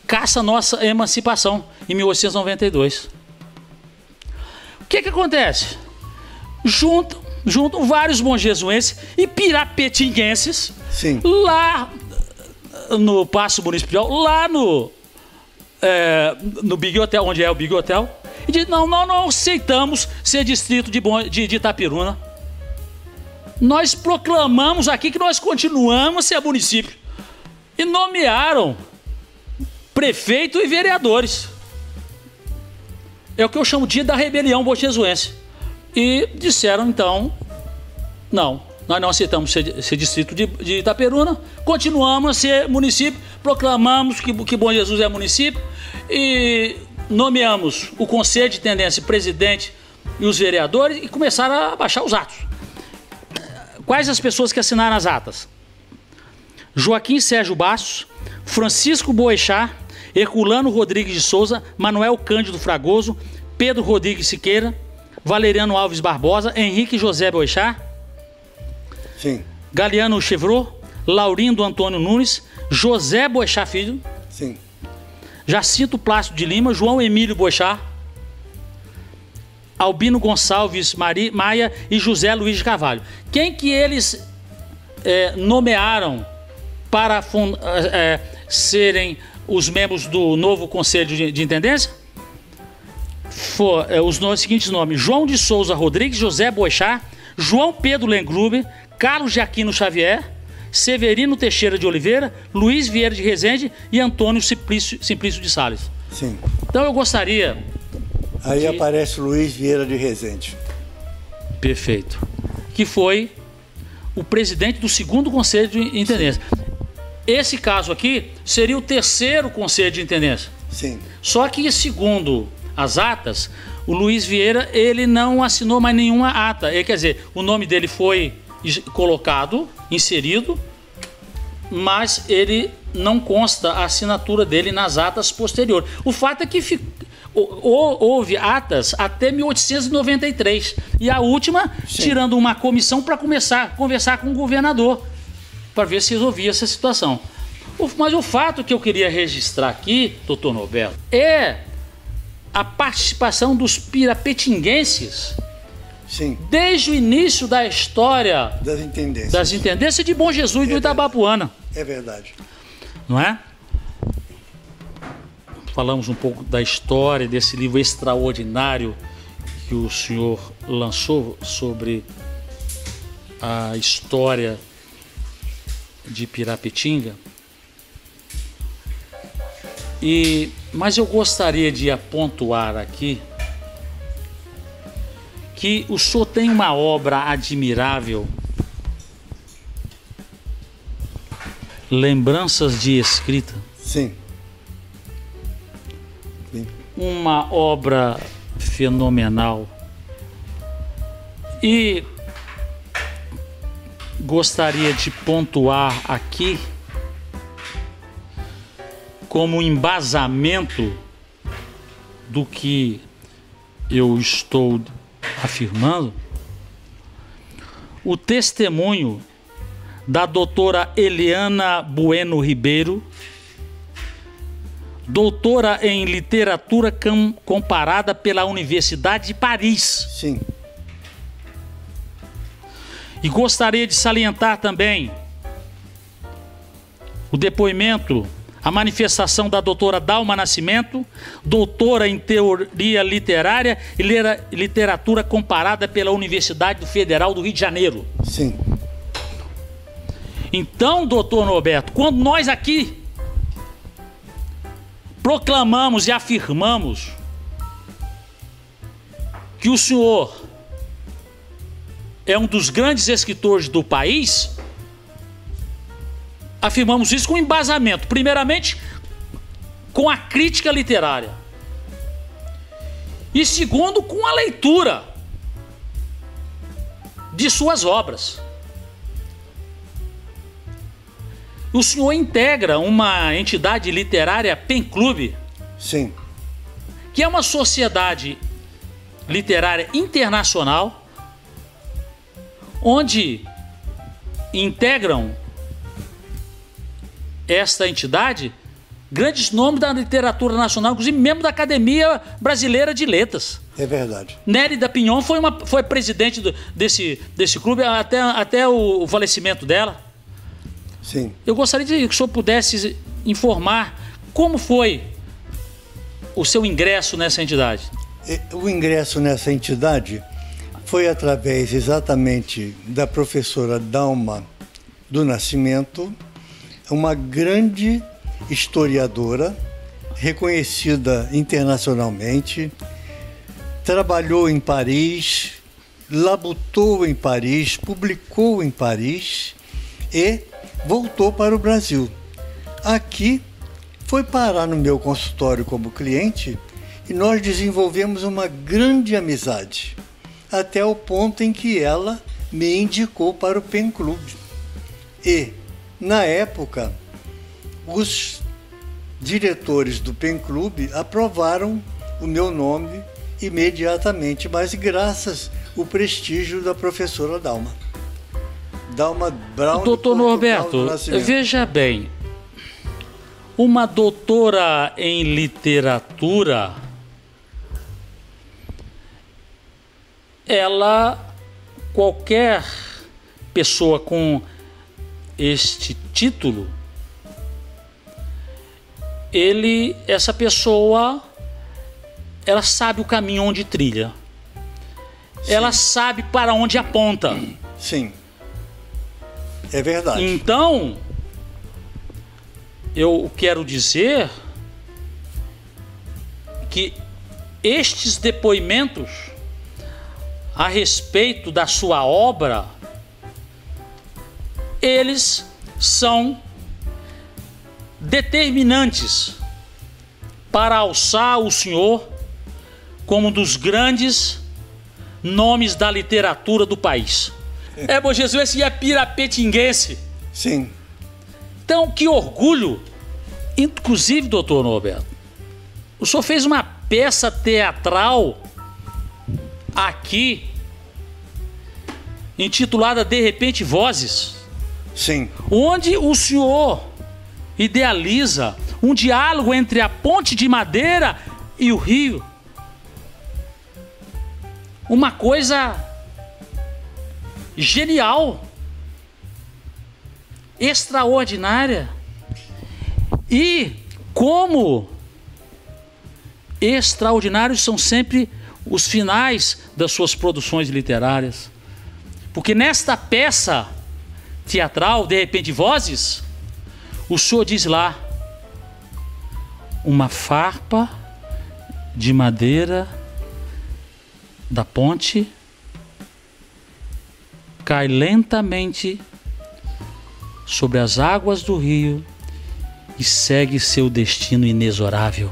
caça a nossa emancipação em 1892. O que acontece? Juntam vários monjesuenses e pirapetinguenses, sim, lá no Paço Municipal, lá no Big Hotel, onde é o Big Hotel, e diz, não aceitamos ser distrito de Itapiruna. Nós proclamamos aqui que nós continuamos a ser município. E nomearam prefeito e vereadores. É o que eu chamo de da rebelião monjesuense. E disseram, então, não, nós não aceitamos ser distrito de Itaperuna, continuamos a ser município, proclamamos que Bom Jesus é município e nomeamos o conselho de intendência, presidente e os vereadores e começaram a baixar os atos. Quais as pessoas que assinaram as atas? Joaquim Sérgio Bastos, Francisco Boechat, Herculano Rodrigues de Souza, Manuel Cândido Fragoso, Pedro Rodrigues Siqueira, Valeriano Alves Barbosa, Henrique José Boechat, sim, Galiano Chevreau, Laurindo Antônio Nunes, José Boechat Filho, sim, Jacinto Plácido de Lima, João Emílio Boechat, Albino Gonçalves Maia e José Luiz de Carvalho. Quem que eles nomearam para serem os membros do novo Conselho de Intendência? Os seguintes nomes: João de Souza Rodrigues, José Boechat, João Pedro Lengruber, Carlos Jaquino Xavier, Severino Teixeira de Oliveira, Luiz Vieira de Rezende e Antônio Simplício de Sales. Sim. Então eu gostaria... Aí aparece Luiz Vieira de Rezende. Perfeito. Que foi o presidente do 2º Conselho de Intendência. Sim. Esse caso aqui seria o 3º Conselho de Intendência. Sim. Só que, segundo as atas, o Luiz Vieira, ele não assinou mais nenhuma ata. Quer dizer, o nome dele foi colocado, inserido, mas ele não consta a assinatura dele nas atas posteriores. O fato é que houve atas até 1893 e a última, sim, tirando uma comissão para começar a conversar com o governador para ver se resolvia essa situação. Mas o fato que eu queria registrar aqui, doutor Norberto, é a participação dos pirapetinguenses, sim, desde o início da história das intendências de Bom Jesus e do Itabapuana. É verdade. Não é? Falamos um pouco da história desse livro extraordinário que o senhor lançou sobre a história de Pirapetinga. Mas eu gostaria de pontuar aqui que o senhor tem uma obra admirável, Lembranças de Escrita. Sim. Sim. Uma obra fenomenal. E gostaria de pontuar aqui, como embasamento do que eu estou afirmando, o testemunho da doutora Eliana Bueno Ribeiro, doutora em literatura comparada pela Universidade de Paris. Sim. E gostaria de salientar também o depoimento, a manifestação da doutora Dalma Nascimento, doutora em teoria literária e literatura comparada pela Universidade Federal do Rio de Janeiro. Sim. Então, doutor Norberto, quando nós aqui proclamamos e afirmamos que o senhor é um dos grandes escritores do país, afirmamos isso com embasamento, primeiramente com a crítica literária e segundo com a leitura de suas obras. O senhor integra uma entidade literária, Pen Club. Sim. Que é uma sociedade literária internacional, onde integram esta entidade grandes nomes da literatura nacional, inclusive membro da Academia Brasileira de Letras. É verdade. Nérida Pinhon foi presidente desse clube até o falecimento dela. Sim. Eu gostaria que o senhor pudesse informar como foi o seu ingresso nessa entidade. O ingresso nessa entidade foi através exatamente da professora Dalma do Nascimento, uma grande historiadora, reconhecida internacionalmente, trabalhou em Paris, labutou em Paris, publicou em Paris e voltou para o Brasil. Aqui foi parar no meu consultório como cliente e nós desenvolvemos uma grande amizade, até o ponto em que ela me indicou para o Pen Club. E, na época, os diretores do Pen Club aprovaram o meu nome imediatamente, mas graças ao prestígio da professora Dalma. Dalma Brown. Doutor Norberto, veja bem, uma doutora em literatura, qualquer pessoa com este título, essa pessoa, ela sabe o caminho onde trilha. Sim. Ela sabe para onde aponta. Sim. É verdade. Então, eu quero dizer que estes depoimentos a respeito da sua obra, eles são determinantes para alçar o senhor como um dos grandes nomes da literatura do país. Bom Jesus, esse é pirapetinguense. Sim. Então, que orgulho. Inclusive, doutor Norberto, o senhor fez uma peça teatral aqui, intitulada De Repente Vozes. Sim. Onde o senhor idealiza um diálogo entre a ponte de madeira e o rio. Uma coisa genial, extraordinária. E como extraordinários são sempre os finais das suas produções literárias. Porque nesta peça teatral, De Repente Vozes, o senhor diz lá: uma farpa de madeira da ponte cai lentamente sobre as águas do rio e segue seu destino inexorável.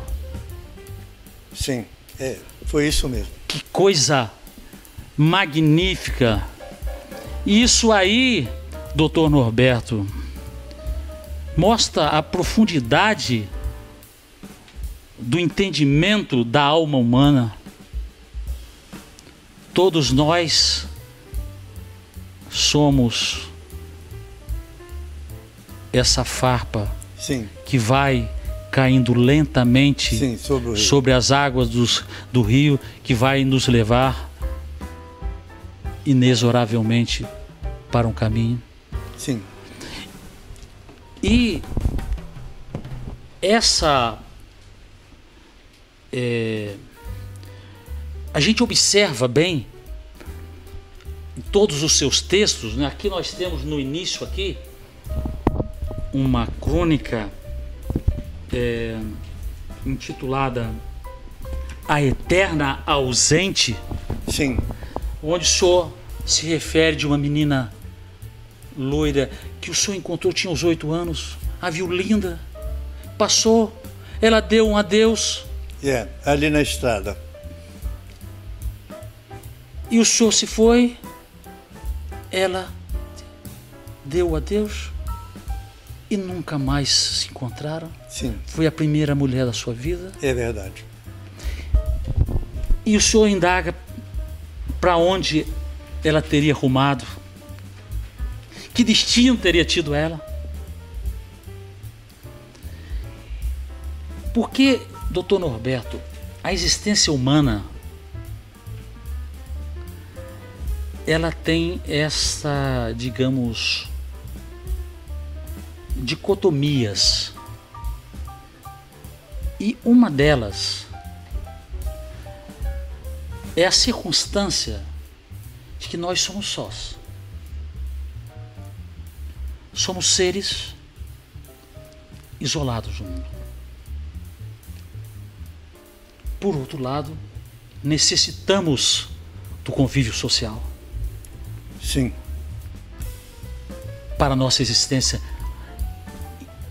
Sim, foi isso mesmo. Que coisa magnífica! Isso aí, Dr. Norberto, mostra a profundidade do entendimento da alma humana. Todos nós somos essa farpa, sim, que vai caindo lentamente, sim, sobre as águas do rio, que vai nos levar inexoravelmente para um caminho. Sim. E essa a gente observa bem em todos os seus textos, né? Aqui nós temos no início aqui uma crônica intitulada A Eterna Ausente. Sim. Onde o senhor se refere de uma menina loira que o senhor encontrou, tinha uns 8 anos, a viu linda, passou, ela deu um adeus. Ali na estrada. E o senhor se foi, ela deu adeus e nunca mais se encontraram. Sim. Foi a primeira mulher da sua vida. É verdade. E o senhor indaga para onde ela teria rumado, que destino teria tido ela. Porque, doutor Norberto, a existência humana, ela tem essa, digamos, dicotomias. E uma delas é a circunstância de que nós somos sós. Somos seres isolados do mundo. Por outro lado, necessitamos do convívio social. Sim. Para a nossa existência.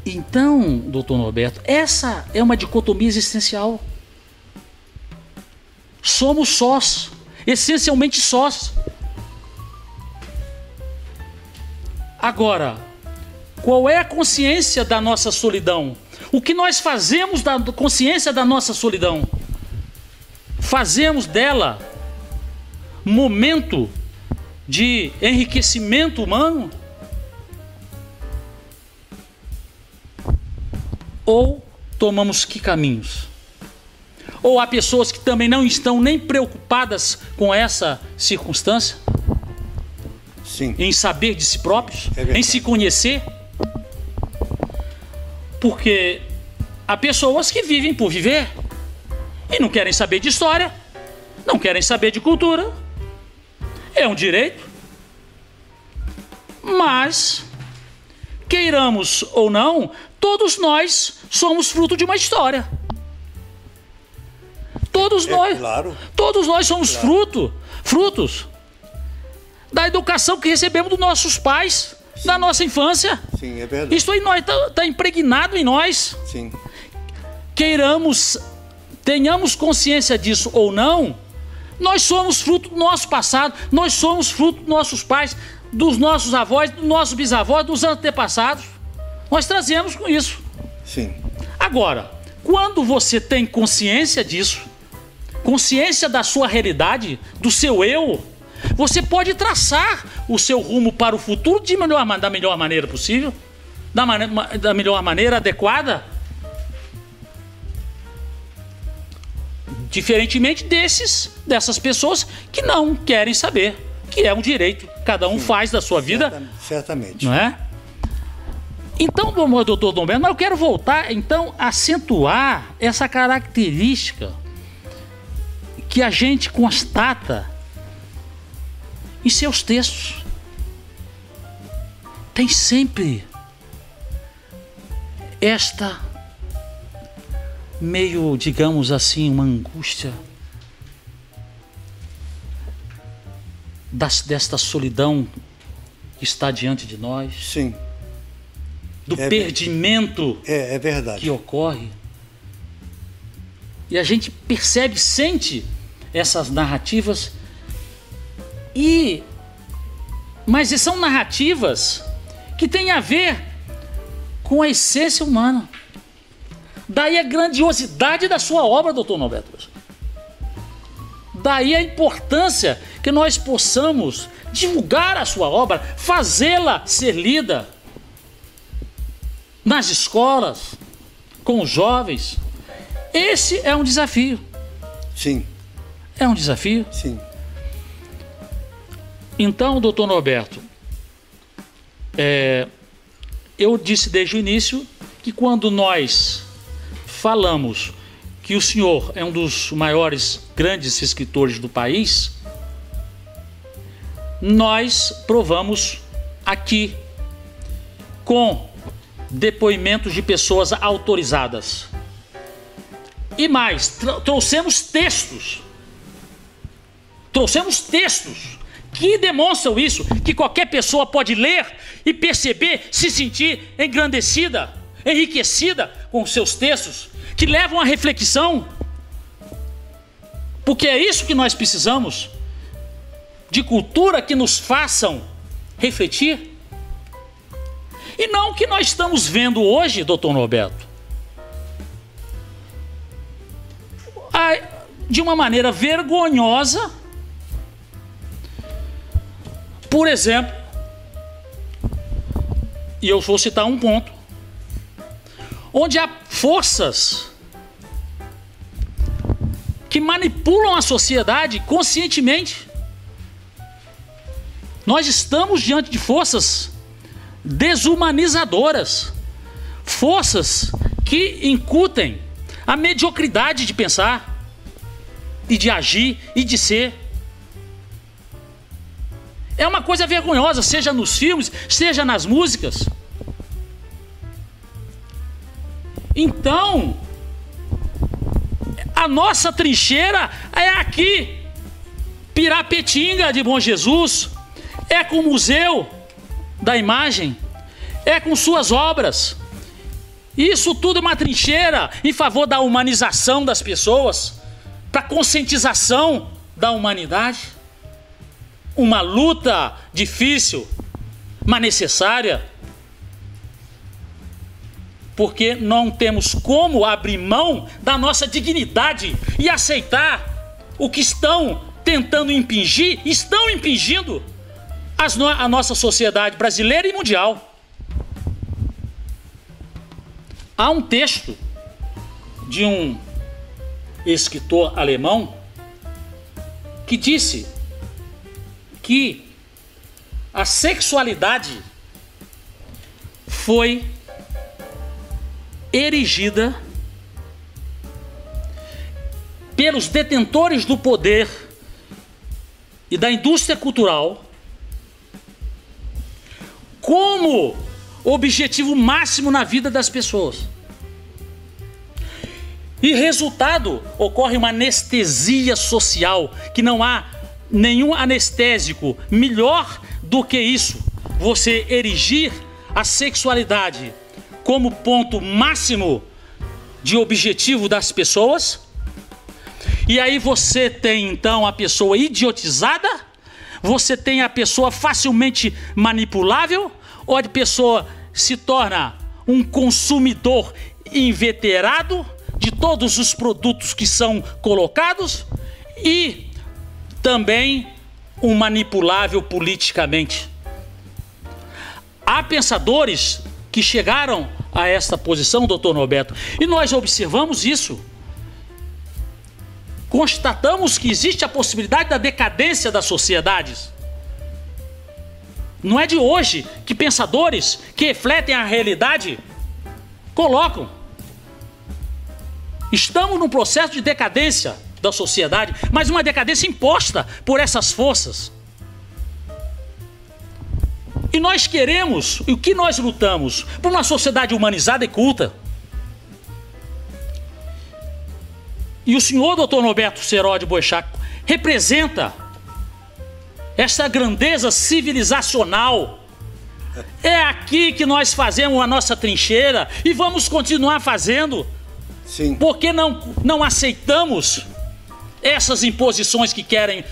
Então, doutor Norberto, essa é uma dicotomia existencial. Somos sós, essencialmente sós. Agora, qual é a consciência da nossa solidão? O que nós fazemos da consciência da nossa solidão? Fazemos dela momento de enriquecimento humano? Ou tomamos que caminhos? Ou há pessoas que também não estão nem preocupadas com essa circunstância? Sim. Em saber de si próprios? Em se conhecer? Porque há pessoas que vivem por viver e não querem saber de história, não querem saber de cultura. É um direito. Mas, queiramos ou não, todos nós somos fruto de uma história. Todos nós, claro. Todos nós somos frutos da educação que recebemos dos nossos pais, sim, da nossa infância. Sim, é verdade. Isso aí está impregnado em nós. Sim. Queiramos, tenhamos consciência disso ou não, nós somos fruto do nosso passado, nós somos fruto dos nossos pais, dos nossos avós, dos nossos bisavós, dos antepassados. Nós trazemos com isso. Sim. Agora, quando você tem consciência disso, consciência da sua realidade, do seu eu, você pode traçar o seu rumo para o futuro da melhor maneira possível, da melhor maneira adequada. Diferentemente dessas pessoas que não querem saber, que é um direito, cada um faz da sua vida. Certamente. Não é? Então, doutor Dom Bento, eu quero voltar então a acentuar essa característica que a gente constata em seus textos. Tem sempre esta meio, digamos assim, uma angústia desta solidão que está diante de nós. Sim. Do perdimento é verdade. Que ocorre. E a gente percebe, sente essas narrativas, mas são narrativas que têm a ver com a essência humana. Daí a grandiosidade da sua obra, doutor Norberto. Daí a importância que nós possamos divulgar a sua obra, fazê-la ser lida nas escolas, com os jovens. Esse é um desafio. Sim. É um desafio? Sim. Então, doutor Norberto, eu disse desde o início que quando nós falamos que o senhor é um dos maiores, grandes escritores do país, nós provamos aqui com depoimentos de pessoas autorizadas. E mais, trouxemos textos que demonstram isso, que qualquer pessoa pode ler e perceber, se sentir engrandecida, enriquecida com os seus textos, que levam à reflexão. Porque é isso que nós precisamos, de cultura que nos façam refletir. E não o que nós estamos vendo hoje, doutor Norberto, de uma maneira vergonhosa. Por exemplo, e eu vou citar um ponto, onde há forças que manipulam a sociedade conscientemente. Nós estamos diante de forças desumanizadoras, forças que incutem a mediocridade de pensar e de agir e de ser. É uma coisa vergonhosa, seja nos filmes, seja nas músicas. Então, a nossa trincheira é aqui, Pirapetinga de Bom Jesus, é com o Museu da Imagem, é com suas obras. Isso tudo é uma trincheira em favor da humanização das pessoas, para a conscientização da humanidade. Uma luta difícil, mas necessária, porque não temos como abrir mão da nossa dignidade e aceitar o que estão tentando impingir, estão impingindo a nossa sociedade brasileira e mundial. Há um texto de um escritor alemão que disse que a sexualidade foi erigida pelos detentores do poder e da indústria cultural como objetivo máximo na vida das pessoas. E resultado, ocorre uma anestesia social, que não há nenhum anestésico melhor do que isso. Você erigir a sexualidade como ponto máximo de objetivo das pessoas. E aí você tem então a pessoa idiotizada, você tem a pessoa facilmente manipulável, ou a pessoa se torna um consumidor inveterado de todos os produtos que são colocados e também um manipulável politicamente. Há pensadores que chegaram a esta posição, doutor Norberto, e nós observamos isso. Constatamos que existe a possibilidade da decadência das sociedades. Não é de hoje que pensadores que refletem a realidade colocam. Estamos num processo de decadência da sociedade, mas uma decadência imposta por essas forças. E nós queremos, e o que nós lutamos? Por uma sociedade humanizada e culta. E o senhor, doutor Norberto Seródio Boechat, representa essa grandeza civilizacional. É aqui que nós fazemos a nossa trincheira e vamos continuar fazendo. Sim. Porque não aceitamos essas imposições que querem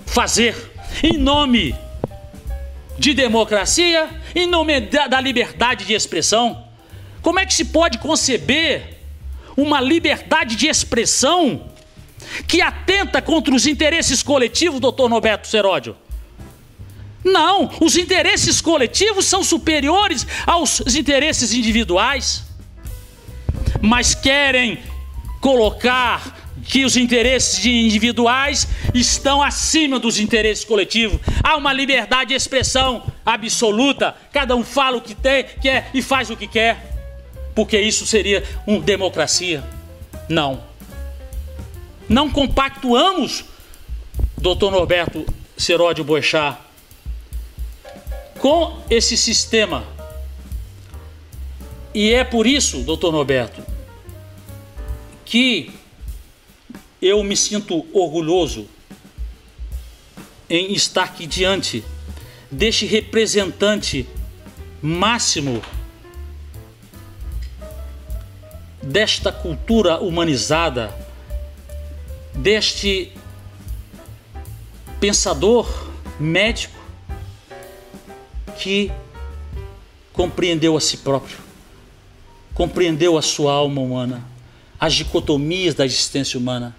fazer em nome de democracia, em nome da liberdade de expressão. Como é que se pode conceber uma liberdade de expressão que atenta contra os interesses coletivos, doutor Norberto Seródio? Não, os interesses coletivos são superiores aos interesses individuais, mas querem colocar que os interesses individuais estão acima dos interesses coletivos. Há uma liberdade de expressão absoluta, cada um fala o que quer e faz o que quer, porque isso seria uma democracia. Não compactuamos, doutor Norberto Seródio Boechat, com esse sistema. E é por isso, doutor Norberto, que eu me sinto orgulhoso em estar aqui diante deste representante máximo desta cultura humanizada, deste pensador médico que compreendeu a si próprio, compreendeu a sua alma humana, as dicotomias da existência humana,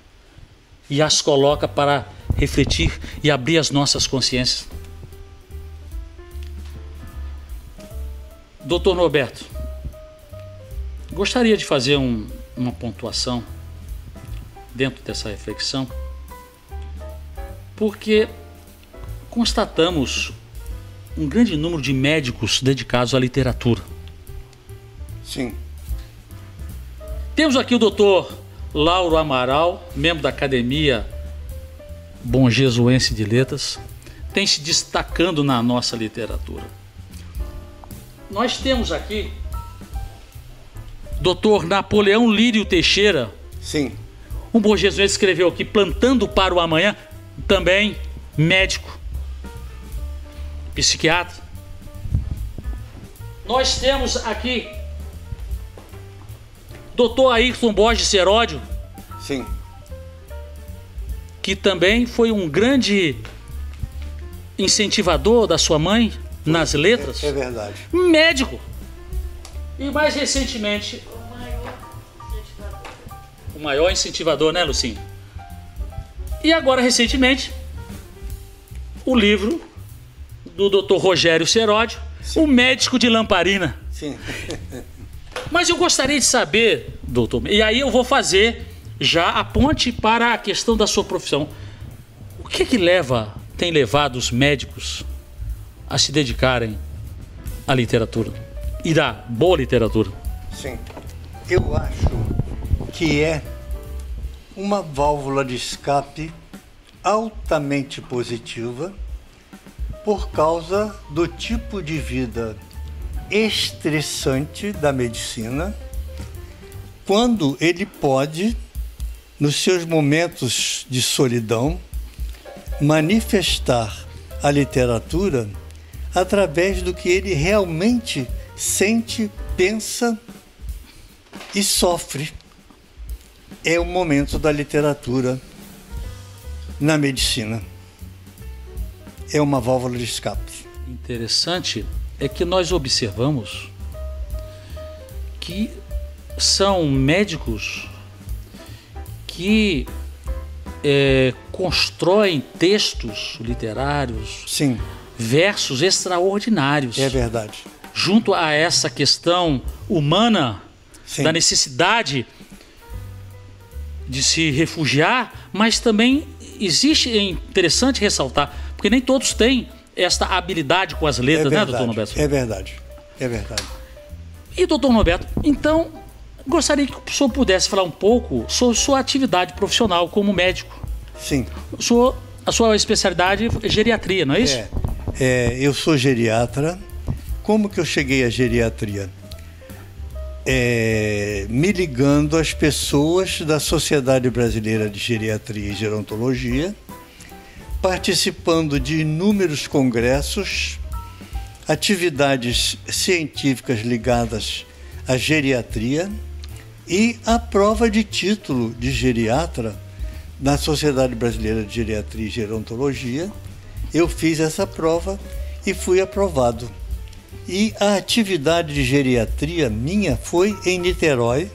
e as coloca para refletir e abrir as nossas consciências. Doutor Norberto, gostaria de fazer uma pontuação dentro dessa reflexão, porque constatamos um grande número de médicos dedicados à literatura. Sim. Temos aqui o doutor Lauro Amaral, membro da Academia Bom Jesuense de Letras, tem se destacando na nossa literatura. Nós temos aqui doutor Napoleão Lírio Teixeira. Sim. Um bom jesuense escreveu aqui Plantando para o Amanhã, também médico, psiquiatra. Nós temos aqui doutor Ayrton Borges Seródio. Sim. Que também foi um grande incentivador da sua mãe nas letras. É verdade. Médico. E mais recentemente, o maior incentivador, né, Lucinho? E agora, recentemente, o livro do Dr. Rogério Seródio, O Médico de Lamparina. Sim. Mas eu gostaria de saber, doutor, e aí eu vou fazer já a ponte para a questão da sua profissão. O que tem levado os médicos a se dedicarem à literatura? E da boa literatura? Sim. Eu acho que é uma válvula de escape altamente positiva por causa do tipo de vida estressante da medicina, quando ele pode, nos seus momentos de solidão, manifestar a literatura através do que ele realmente sente, pensa e sofre. É o momento da literatura na medicina. É uma válvula de escape. Interessante é que nós observamos que são médicos que constroem textos literários, sim, versos extraordinários. É verdade. Junto a essa questão humana, sim, da necessidade de se refugiar, mas também existe, é interessante ressaltar, porque nem todos têm esta habilidade com as letras, né, doutor Norberto? É verdade, é verdade. E, doutor Norberto, então, gostaria que o senhor pudesse falar um pouco sobre sua atividade profissional como médico. Sim. A sua especialidade é geriatria, não é isso? Eu sou geriatra. Como que eu cheguei à geriatria? me ligando às pessoas da Sociedade Brasileira de Geriatria e Gerontologia, participando de inúmeros congressos, atividades científicas ligadas à geriatria e a prova de título de geriatra na Sociedade Brasileira de Geriatria e Gerontologia. Eu fiz essa prova e fui aprovado. E a atividade de geriatria minha foi em Niterói,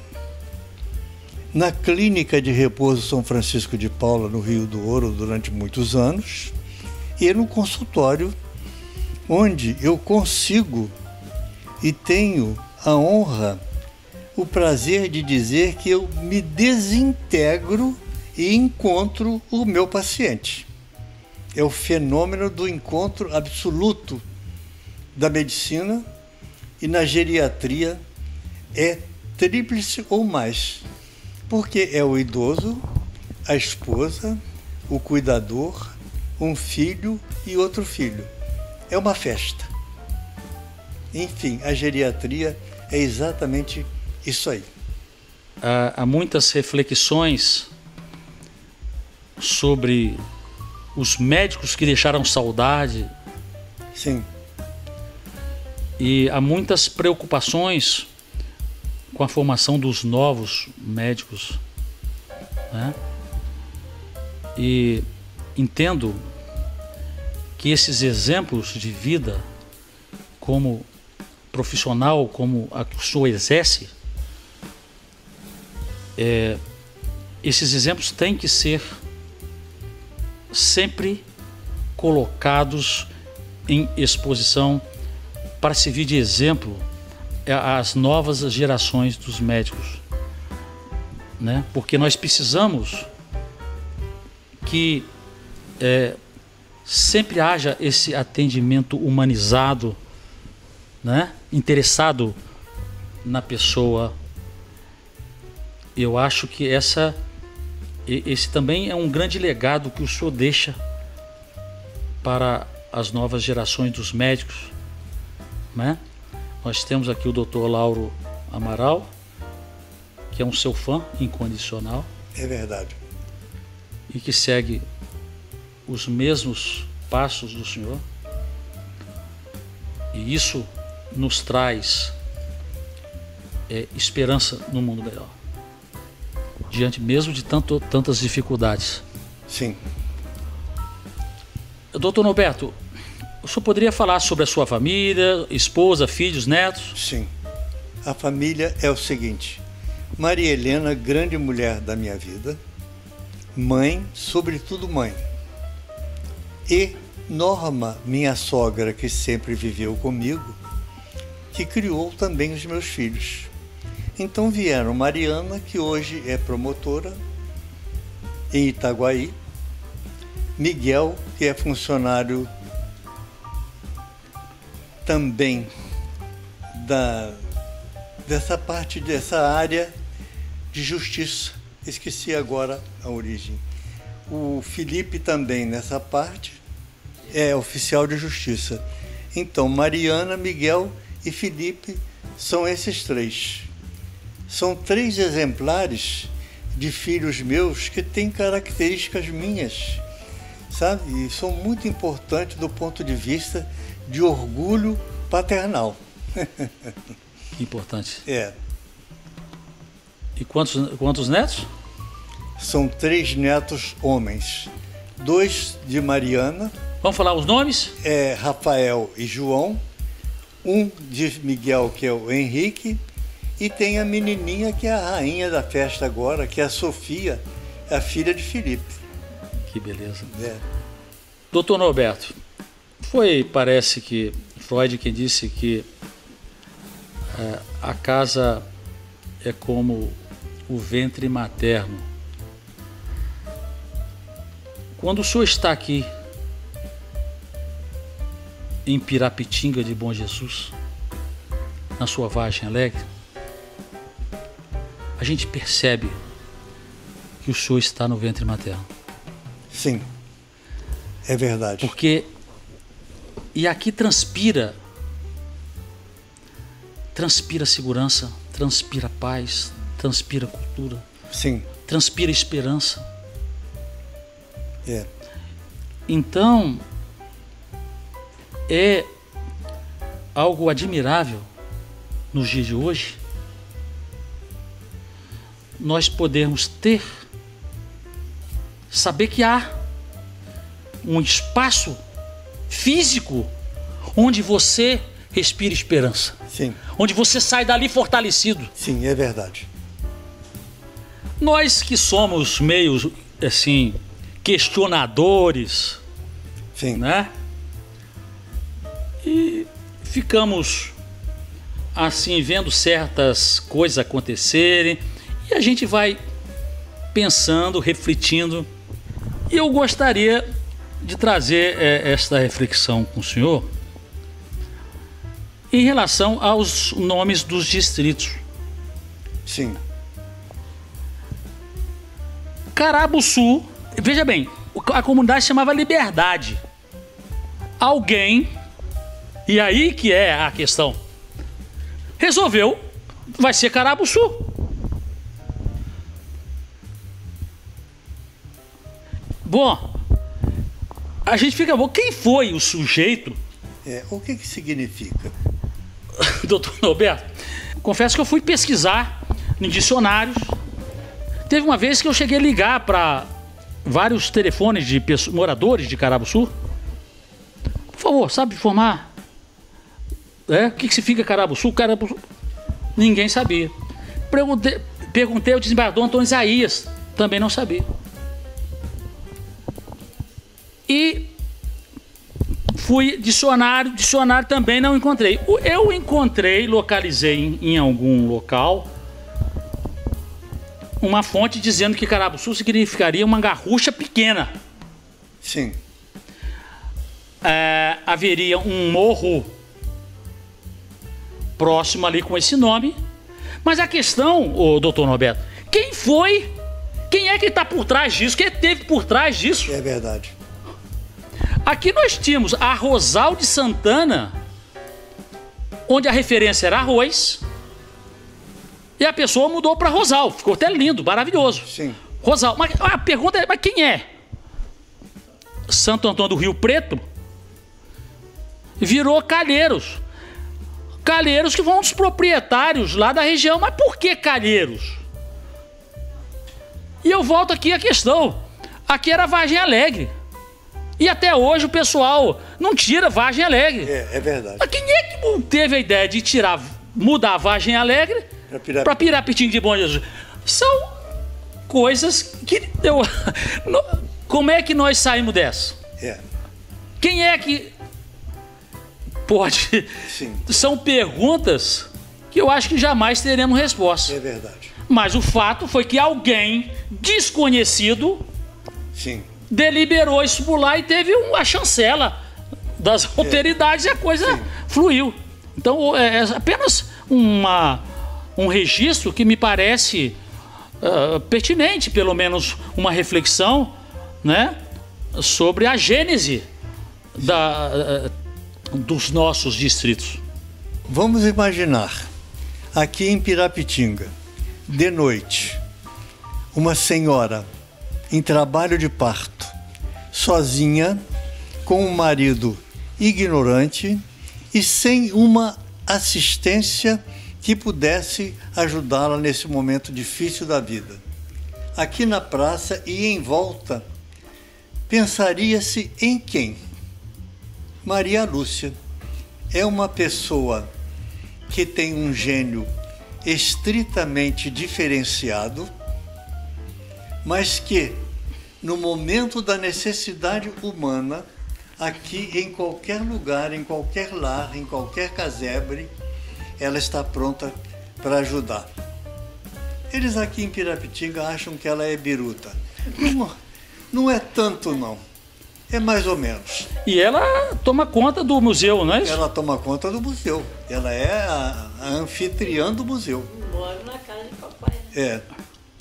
na Clínica de Repouso São Francisco de Paula, no Rio do Ouro, durante muitos anos, e no consultório, onde eu consigo e tenho a honra, o prazer de dizer que eu me desintegro e encontro o meu paciente. É o fenômeno do encontro absoluto da medicina, e na geriatria é tríplice ou mais, porque é o idoso, a esposa, o cuidador, um filho e outro filho. É uma festa. Enfim, a geriatria é exatamente isso aí. Há muitas reflexões sobre os médicos que deixaram saudade. Sim. E há muitas preocupações com a formação dos novos médicos, né? E entendo que esses exemplos de vida como profissional, como a que o senhor exerce, esses exemplos têm que ser sempre colocados em exposição para servir de exemplo às novas gerações dos médicos, né? Porque nós precisamos que sempre haja esse atendimento humanizado, né? Interessado na pessoa. Eu acho que esse também é um grande legado que o senhor deixa para as novas gerações dos médicos, né? Nós temos aqui o Dr. Lauro Amaral, que é um seu fã incondicional. É verdade. E que segue os mesmos passos do senhor. E isso nos traz esperança no mundo melhor, diante mesmo de tantas dificuldades. Sim. Doutor Norberto, o senhor poderia falar sobre a sua família, esposa, filhos, netos? Sim. A família é o seguinte: Maria Helena, grande mulher da minha vida, mãe, sobretudo mãe. E Norma, minha sogra, que sempre viveu comigo, que criou também os meus filhos. Então vieram Mariana, que hoje é promotora em Itaguaí, Miguel, que é funcionário também dessa área de justiça. Esqueci agora a origem. O Felipe também nessa parte é oficial de justiça. Então, Mariana, Miguel e Felipe são esses três. São 3 exemplares de filhos meus que têm características minhas, sabe? E são muito importantes do ponto de vista de orgulho paternal. Que importante. É. E quantos netos? São 3 netos homens. 2 de Mariana. Vamos falar os nomes? Rafael e João. Um de Miguel, que é o Henrique. E tem a menininha, que é a rainha da festa agora, que é a Sofia, a filha de Felipe. Que beleza. Doutor Norberto, parece que Freud quem disse que a casa é como o ventre materno. Quando o senhor está aqui em Pirapitinga de Bom Jesus, na sua Vargem Alegre, a gente percebe que o senhor está no ventre materno. Sim, é verdade. E aqui transpira segurança, transpira paz, transpira cultura, Sim. transpira esperança. É. Então, é algo admirável nos dias de hoje nós podermos saber que há um espaço físico onde você respira esperança, Sim. onde você sai dali fortalecido. Sim, é verdade. Nós que somos meio assim questionadores, Sim. né? E ficamos assim vendo certas coisas acontecerem e a gente vai pensando, refletindo. E eu gostaria de trazer esta reflexão com o senhor em relação aos nomes dos distritos. Sim. Carabuçu, veja bem, a comunidade chamava Liberdade. Alguém, e aí que é a questão, resolveu, vai ser Carabuçu. Bom, a gente fica bom. Quem foi o sujeito? O que significa? Doutor Norberto, confesso que eu fui pesquisar em dicionários. Teve uma vez que eu cheguei a ligar para vários telefones de moradores de Carabuçu. Por favor, sabe informar? O que significa Carabuçu? Carabuçu? Ninguém sabia. Perguntei ao desembargador Antônio Isaías, também não sabia. E fui dicionário também não encontrei. Eu encontrei, localizei em algum local uma fonte dizendo que Carabuçu significaria uma garrucha pequena. Sim. Haveria um morro próximo ali com esse nome. Mas a questão, doutor Norberto, quem foi? Quem é que está por trás disso? Quem esteve por trás disso? É verdade. Aqui nós tínhamos a Rosal de Santana, onde a referência era arroz, e a pessoa mudou para Rosal. Ficou até lindo, maravilhoso. Sim. Rosal. Mas a pergunta é, mas quem é? Santo Antônio do Rio Preto virou Calheiros. Calheiros que vão dos proprietários lá da região. Mas por que Calheiros? E eu volto aqui à questão. Aqui era Vargem Alegre. E até hoje o pessoal não tira Vargem Alegre. É verdade. Mas quem é que teve a ideia de mudar Vargem Alegre para Pirapitinga de Bom Jesus? São coisas que... Como é que nós saímos dessa? Quem é que pode... Sim. São perguntas que eu acho que jamais teremos resposta. É verdade. Mas o fato foi que alguém desconhecido... Sim. Deliberou isso por lá e teve a chancela das autoridades e a coisa fluiu. Então é apenas um registro que me parece pertinente, pelo menos uma reflexão, né, sobre a gênese dos nossos distritos. Vamos imaginar, aqui em Pirapitinga, de noite, uma senhora em trabalho de parto, sozinha, com um marido ignorante e sem uma assistência que pudesse ajudá-la nesse momento difícil da vida. Aqui na praça e em volta, pensaria-se em quem? Maria Lúcia é uma pessoa que tem um gênio estritamente diferenciado, mas que, no momento da necessidade humana, aqui em qualquer lugar, em qualquer lar, em qualquer casebre, ela está pronta para ajudar. Eles aqui em Pirapitinga acham que ela é biruta. Não é tanto, não. É mais ou menos. E ela toma conta do museu, não é isso? Ela toma conta do museu. Ela é a anfitriã do museu. Moro na casa de papai.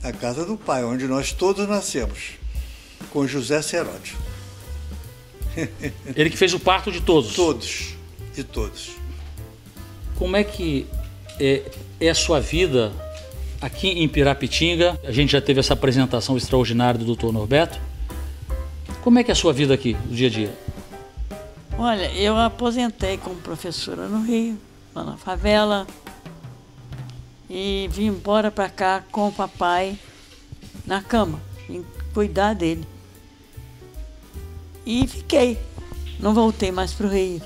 A casa do pai, onde nós todos nascemos, com José Seródio. Ele que fez o parto de todos. De todos. Como é que é a sua vida aqui em Pirapitinga. A gente já teve essa apresentação extraordinária do Dr. Norberto. Como é que é a sua vida aqui, no dia a dia? Olha, eu aposentei como professora no Rio, lá na favela, e vim embora para cá com o papai na cama, em cuidar dele. E fiquei, não voltei mais para o Rio.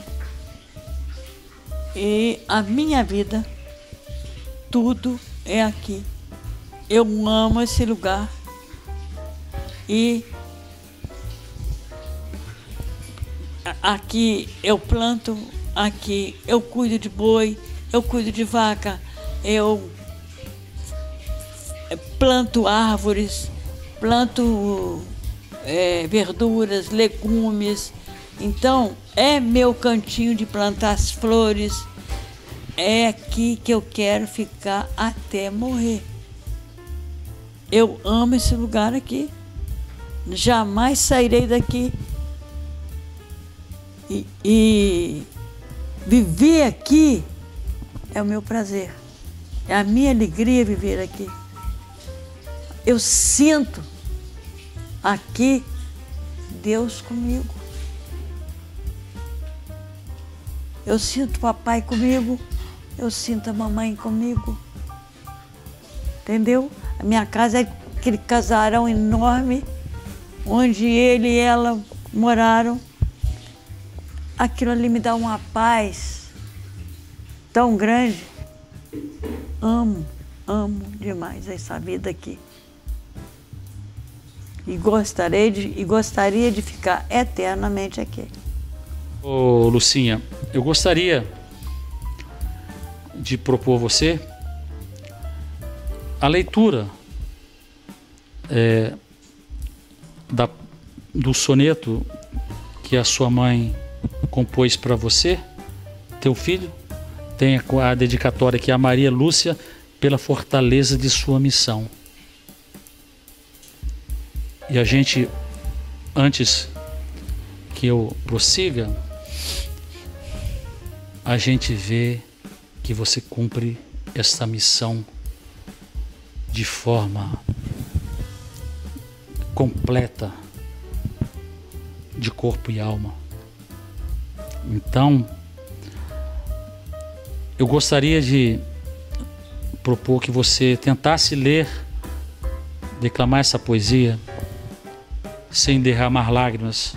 E a minha vida, tudo é aqui. Eu amo esse lugar e aqui eu planto, aqui eu cuido de boi, eu cuido de vaca, eu planto árvores, planto verduras, legumes. Então, é meu cantinho de plantar as flores. É aqui que eu quero ficar até morrer. Eu amo esse lugar aqui. Jamais sairei daqui. E viver aqui é o meu prazer. É a minha alegria viver aqui. Eu sinto aqui Deus comigo. Eu sinto o papai comigo, eu sinto a mamãe comigo. Entendeu? A minha casa é aquele casarão enorme, onde ele e ela moraram. Aquilo ali me dá uma paz tão grande. Amo demais essa vida aqui. E gostaria de ficar eternamente aqui. Ô, Lucinha, eu gostaria de propor a você a leitura do soneto que a sua mãe compôs para você, teu filho. Tem a dedicatória aqui a Maria Lúcia, pela fortaleza de sua missão. E a gente, antes que eu prossiga, a gente vê que você cumpre esta missão de forma completa, de corpo e alma. Então, eu gostaria de propor que você tentasse ler, declamar essa poesia sem derramar lágrimas.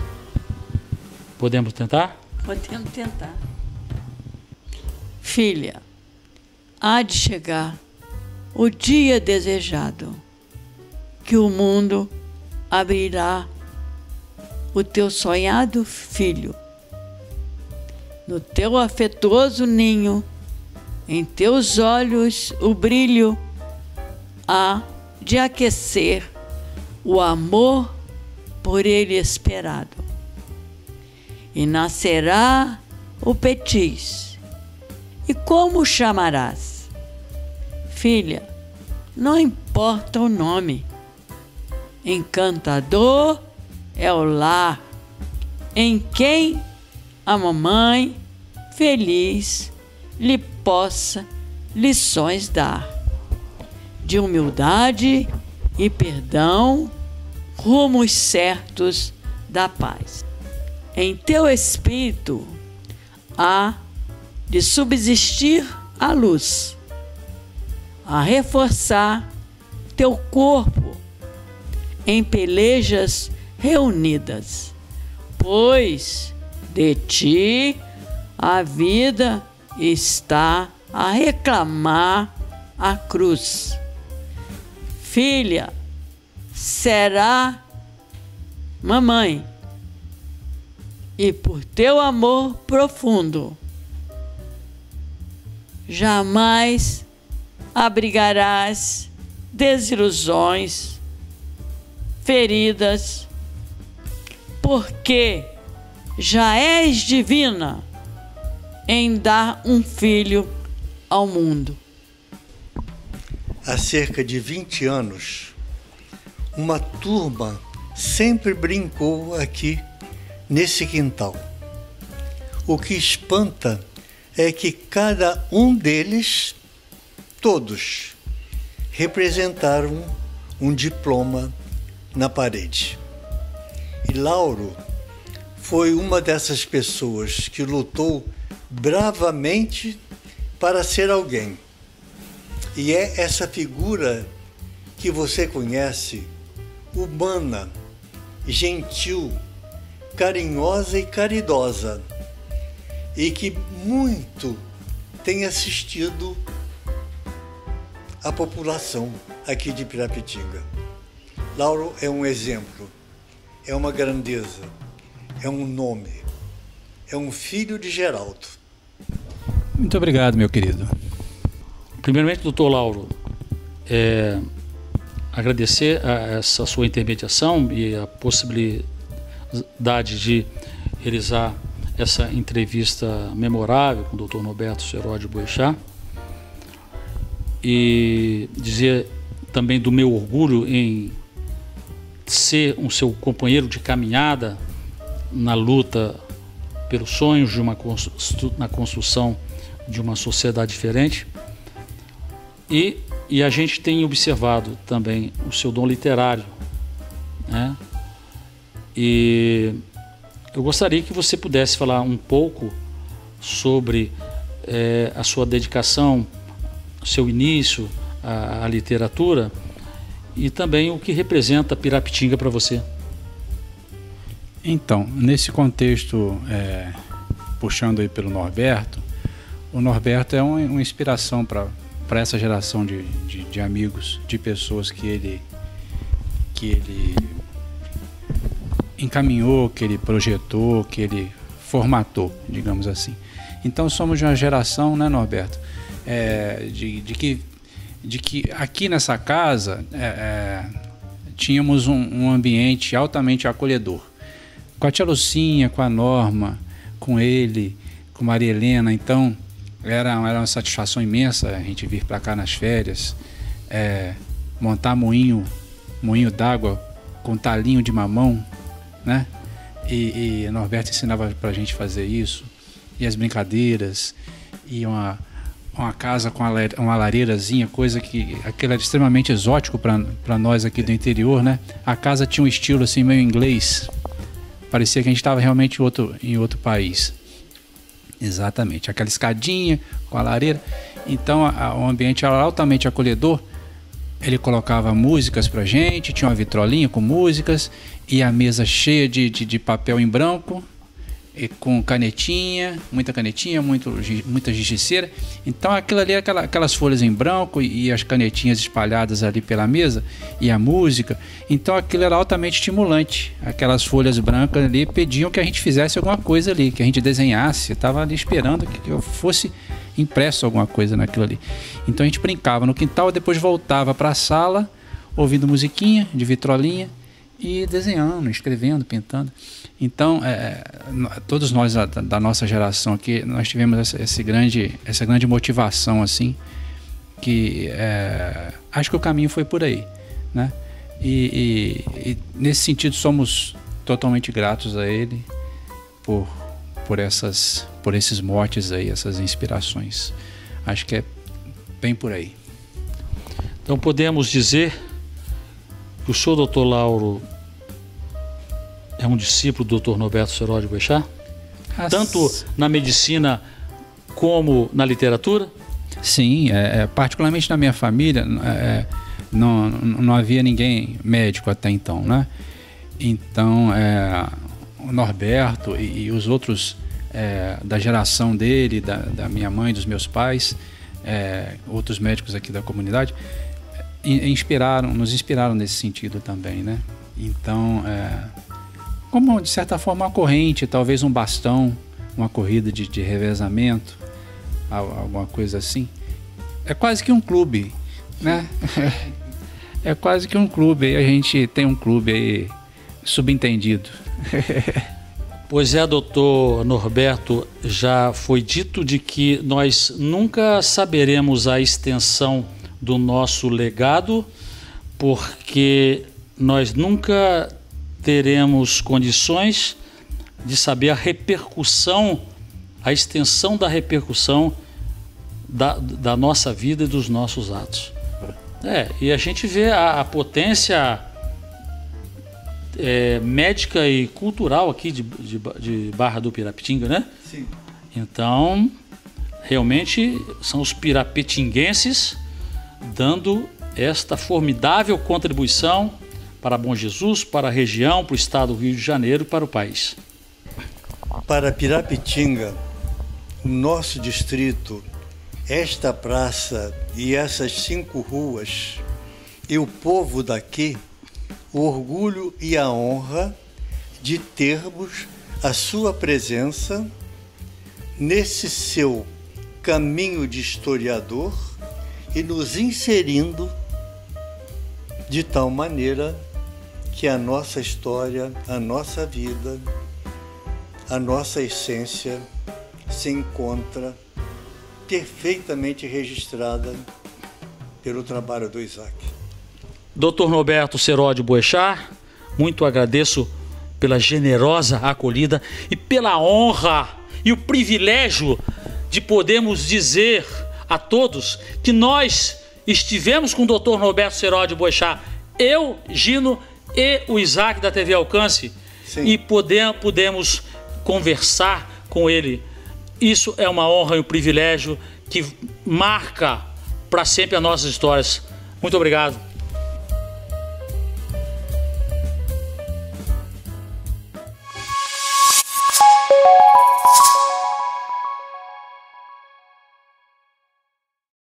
Podemos tentar? Podemos tentar. Filha, há de chegar o dia desejado, que o mundo abrirá o teu sonhado filho. No teu afetuoso ninho, em teus olhos o brilho há de aquecer o amor por ele esperado. E nascerá o petis. E como o chamarás? Filha, não importa o nome. Encantador é o lar em quem a mamãe feliz lhe possa lições dar de humildade e perdão, rumos certos da paz. Em teu espírito há de subsistir a luz, a reforçar teu corpo em pelejas reunidas, pois de ti a vida está a reclamar a cruz. Filha, será mamãe, e por teu amor profundo, jamais abrigarás desilusões, feridas, porque já és divina em dar um filho ao mundo. Há cerca de 20 anos, uma turma sempre brincou aqui nesse quintal. O que espanta é que cada um deles todos representaram um diploma na parede. E Lauro foi uma dessas pessoas que lutou bravamente para ser alguém. E é essa figura que você conhece, humana, gentil, carinhosa e caridosa, e que muito tem assistido a população aqui de Pirapetinga. Lauro é um exemplo, é uma grandeza, é um nome, é um filho de Geraldo. Muito obrigado, meu querido. Primeiramente, doutor Lauro, agradecer essa sua intermediação e a possibilidade de realizar essa entrevista memorável com o doutor Norberto Seródio Boechat, e dizer também do meu orgulho em ser um seu companheiro de caminhada na luta pelos sonhos na construção de uma sociedade diferente. E a gente tem observado também o seu dom literário, né? E eu gostaria que você pudesse falar um pouco sobre a sua dedicação, o seu início à literatura e também o que representa Pirapetinga para você. Então, nesse contexto, puxando aí pelo Norberto, o Norberto é uma inspiração para essa geração de amigos, de pessoas que ele encaminhou, que ele projetou, que ele formatou, digamos assim. Então somos de uma geração, né, Norberto, de que aqui nessa casa tínhamos um ambiente altamente acolhedor. Com a tia Lucinha, com a Norma, com ele, com Maria Helena. Então era uma satisfação imensa a gente vir para cá nas férias, montar moinho d'água com talinho de mamão, né? E Norberto ensinava para a gente fazer isso, e as brincadeiras, e uma casa com uma lareirazinha, coisa que aquilo era extremamente exótico para nós aqui do interior, né? A casa tinha um estilo assim meio inglês, parecia que a gente estava realmente em outro país. Exatamente, aquela escadinha com a lareira. Então o ambiente era altamente acolhedor. Ele colocava músicas pra gente, tinha uma vitrolinha com músicas e a mesa cheia de papel em branco, e com canetinha, muita gigiceira. Então aquilo ali, aquelas folhas em branco e as canetinhas espalhadas ali pela mesa e a música. Então aquilo era altamente estimulante. Aquelas folhas brancas ali pediam que a gente fizesse alguma coisa ali, que a gente desenhasse. Eu estava ali esperando que eu fosse impresso alguma coisa naquilo ali. Então a gente brincava no quintal, depois voltava para a sala, ouvindo musiquinha de vitrolinha e desenhando, escrevendo, pintando. Então, todos nós da nossa geração aqui, nós tivemos essa grande motivação, assim, que acho que o caminho foi por aí, né? E nesse sentido somos totalmente gratos a ele por esses motes aí, essas inspirações. Acho que é bem por aí. Então podemos dizer que o senhor, doutor Lauro, é um discípulo do Dr. Norberto Seródio Boechat? Tanto na medicina como na literatura? Sim, particularmente na minha família, não havia ninguém médico até então, né? Então, o Norberto e os outros da geração dele, da minha mãe, dos meus pais, outros médicos aqui da comunidade, nos inspiraram nesse sentido também, né? Então, como de certa forma uma corrente, talvez um bastão, uma corrida de revezamento, alguma coisa assim. É quase que um clube, né? É quase que um clube, aí a gente tem um clube aí subentendido. Pois é, doutor Norberto, já foi dito de que nós nunca saberemos a extensão do nosso legado, porque nós nunca teremos condições de saber a repercussão, a extensão da repercussão da nossa vida e dos nossos atos. E a gente vê a potência médica e cultural aqui de Barra do Pirapetinga, né? Sim. Então, realmente são os pirapetinguenses dando esta formidável contribuição para Bom Jesus, para a região, para o estado do Rio de Janeiro e para o país. Para Pirapetinga, o nosso distrito, esta praça e essas 5 ruas, e o povo daqui, o orgulho e a honra de termos a sua presença nesse seu caminho de historiador e nos inserindo de tal maneira que a nossa história, a nossa vida, a nossa essência se encontra perfeitamente registrada pelo trabalho do Isaac. Dr. Norberto Seródio Boechat, muito agradeço pela generosa acolhida e pela honra e o privilégio de podermos dizer a todos que nós estivemos com o Dr. Norberto Seródio Boechat, eu, Gino e o Isaac da TV Alcance. Sim. E pudemos conversar com ele. Isso é uma honra e um privilégio que marca para sempre as nossas histórias. Muito obrigado.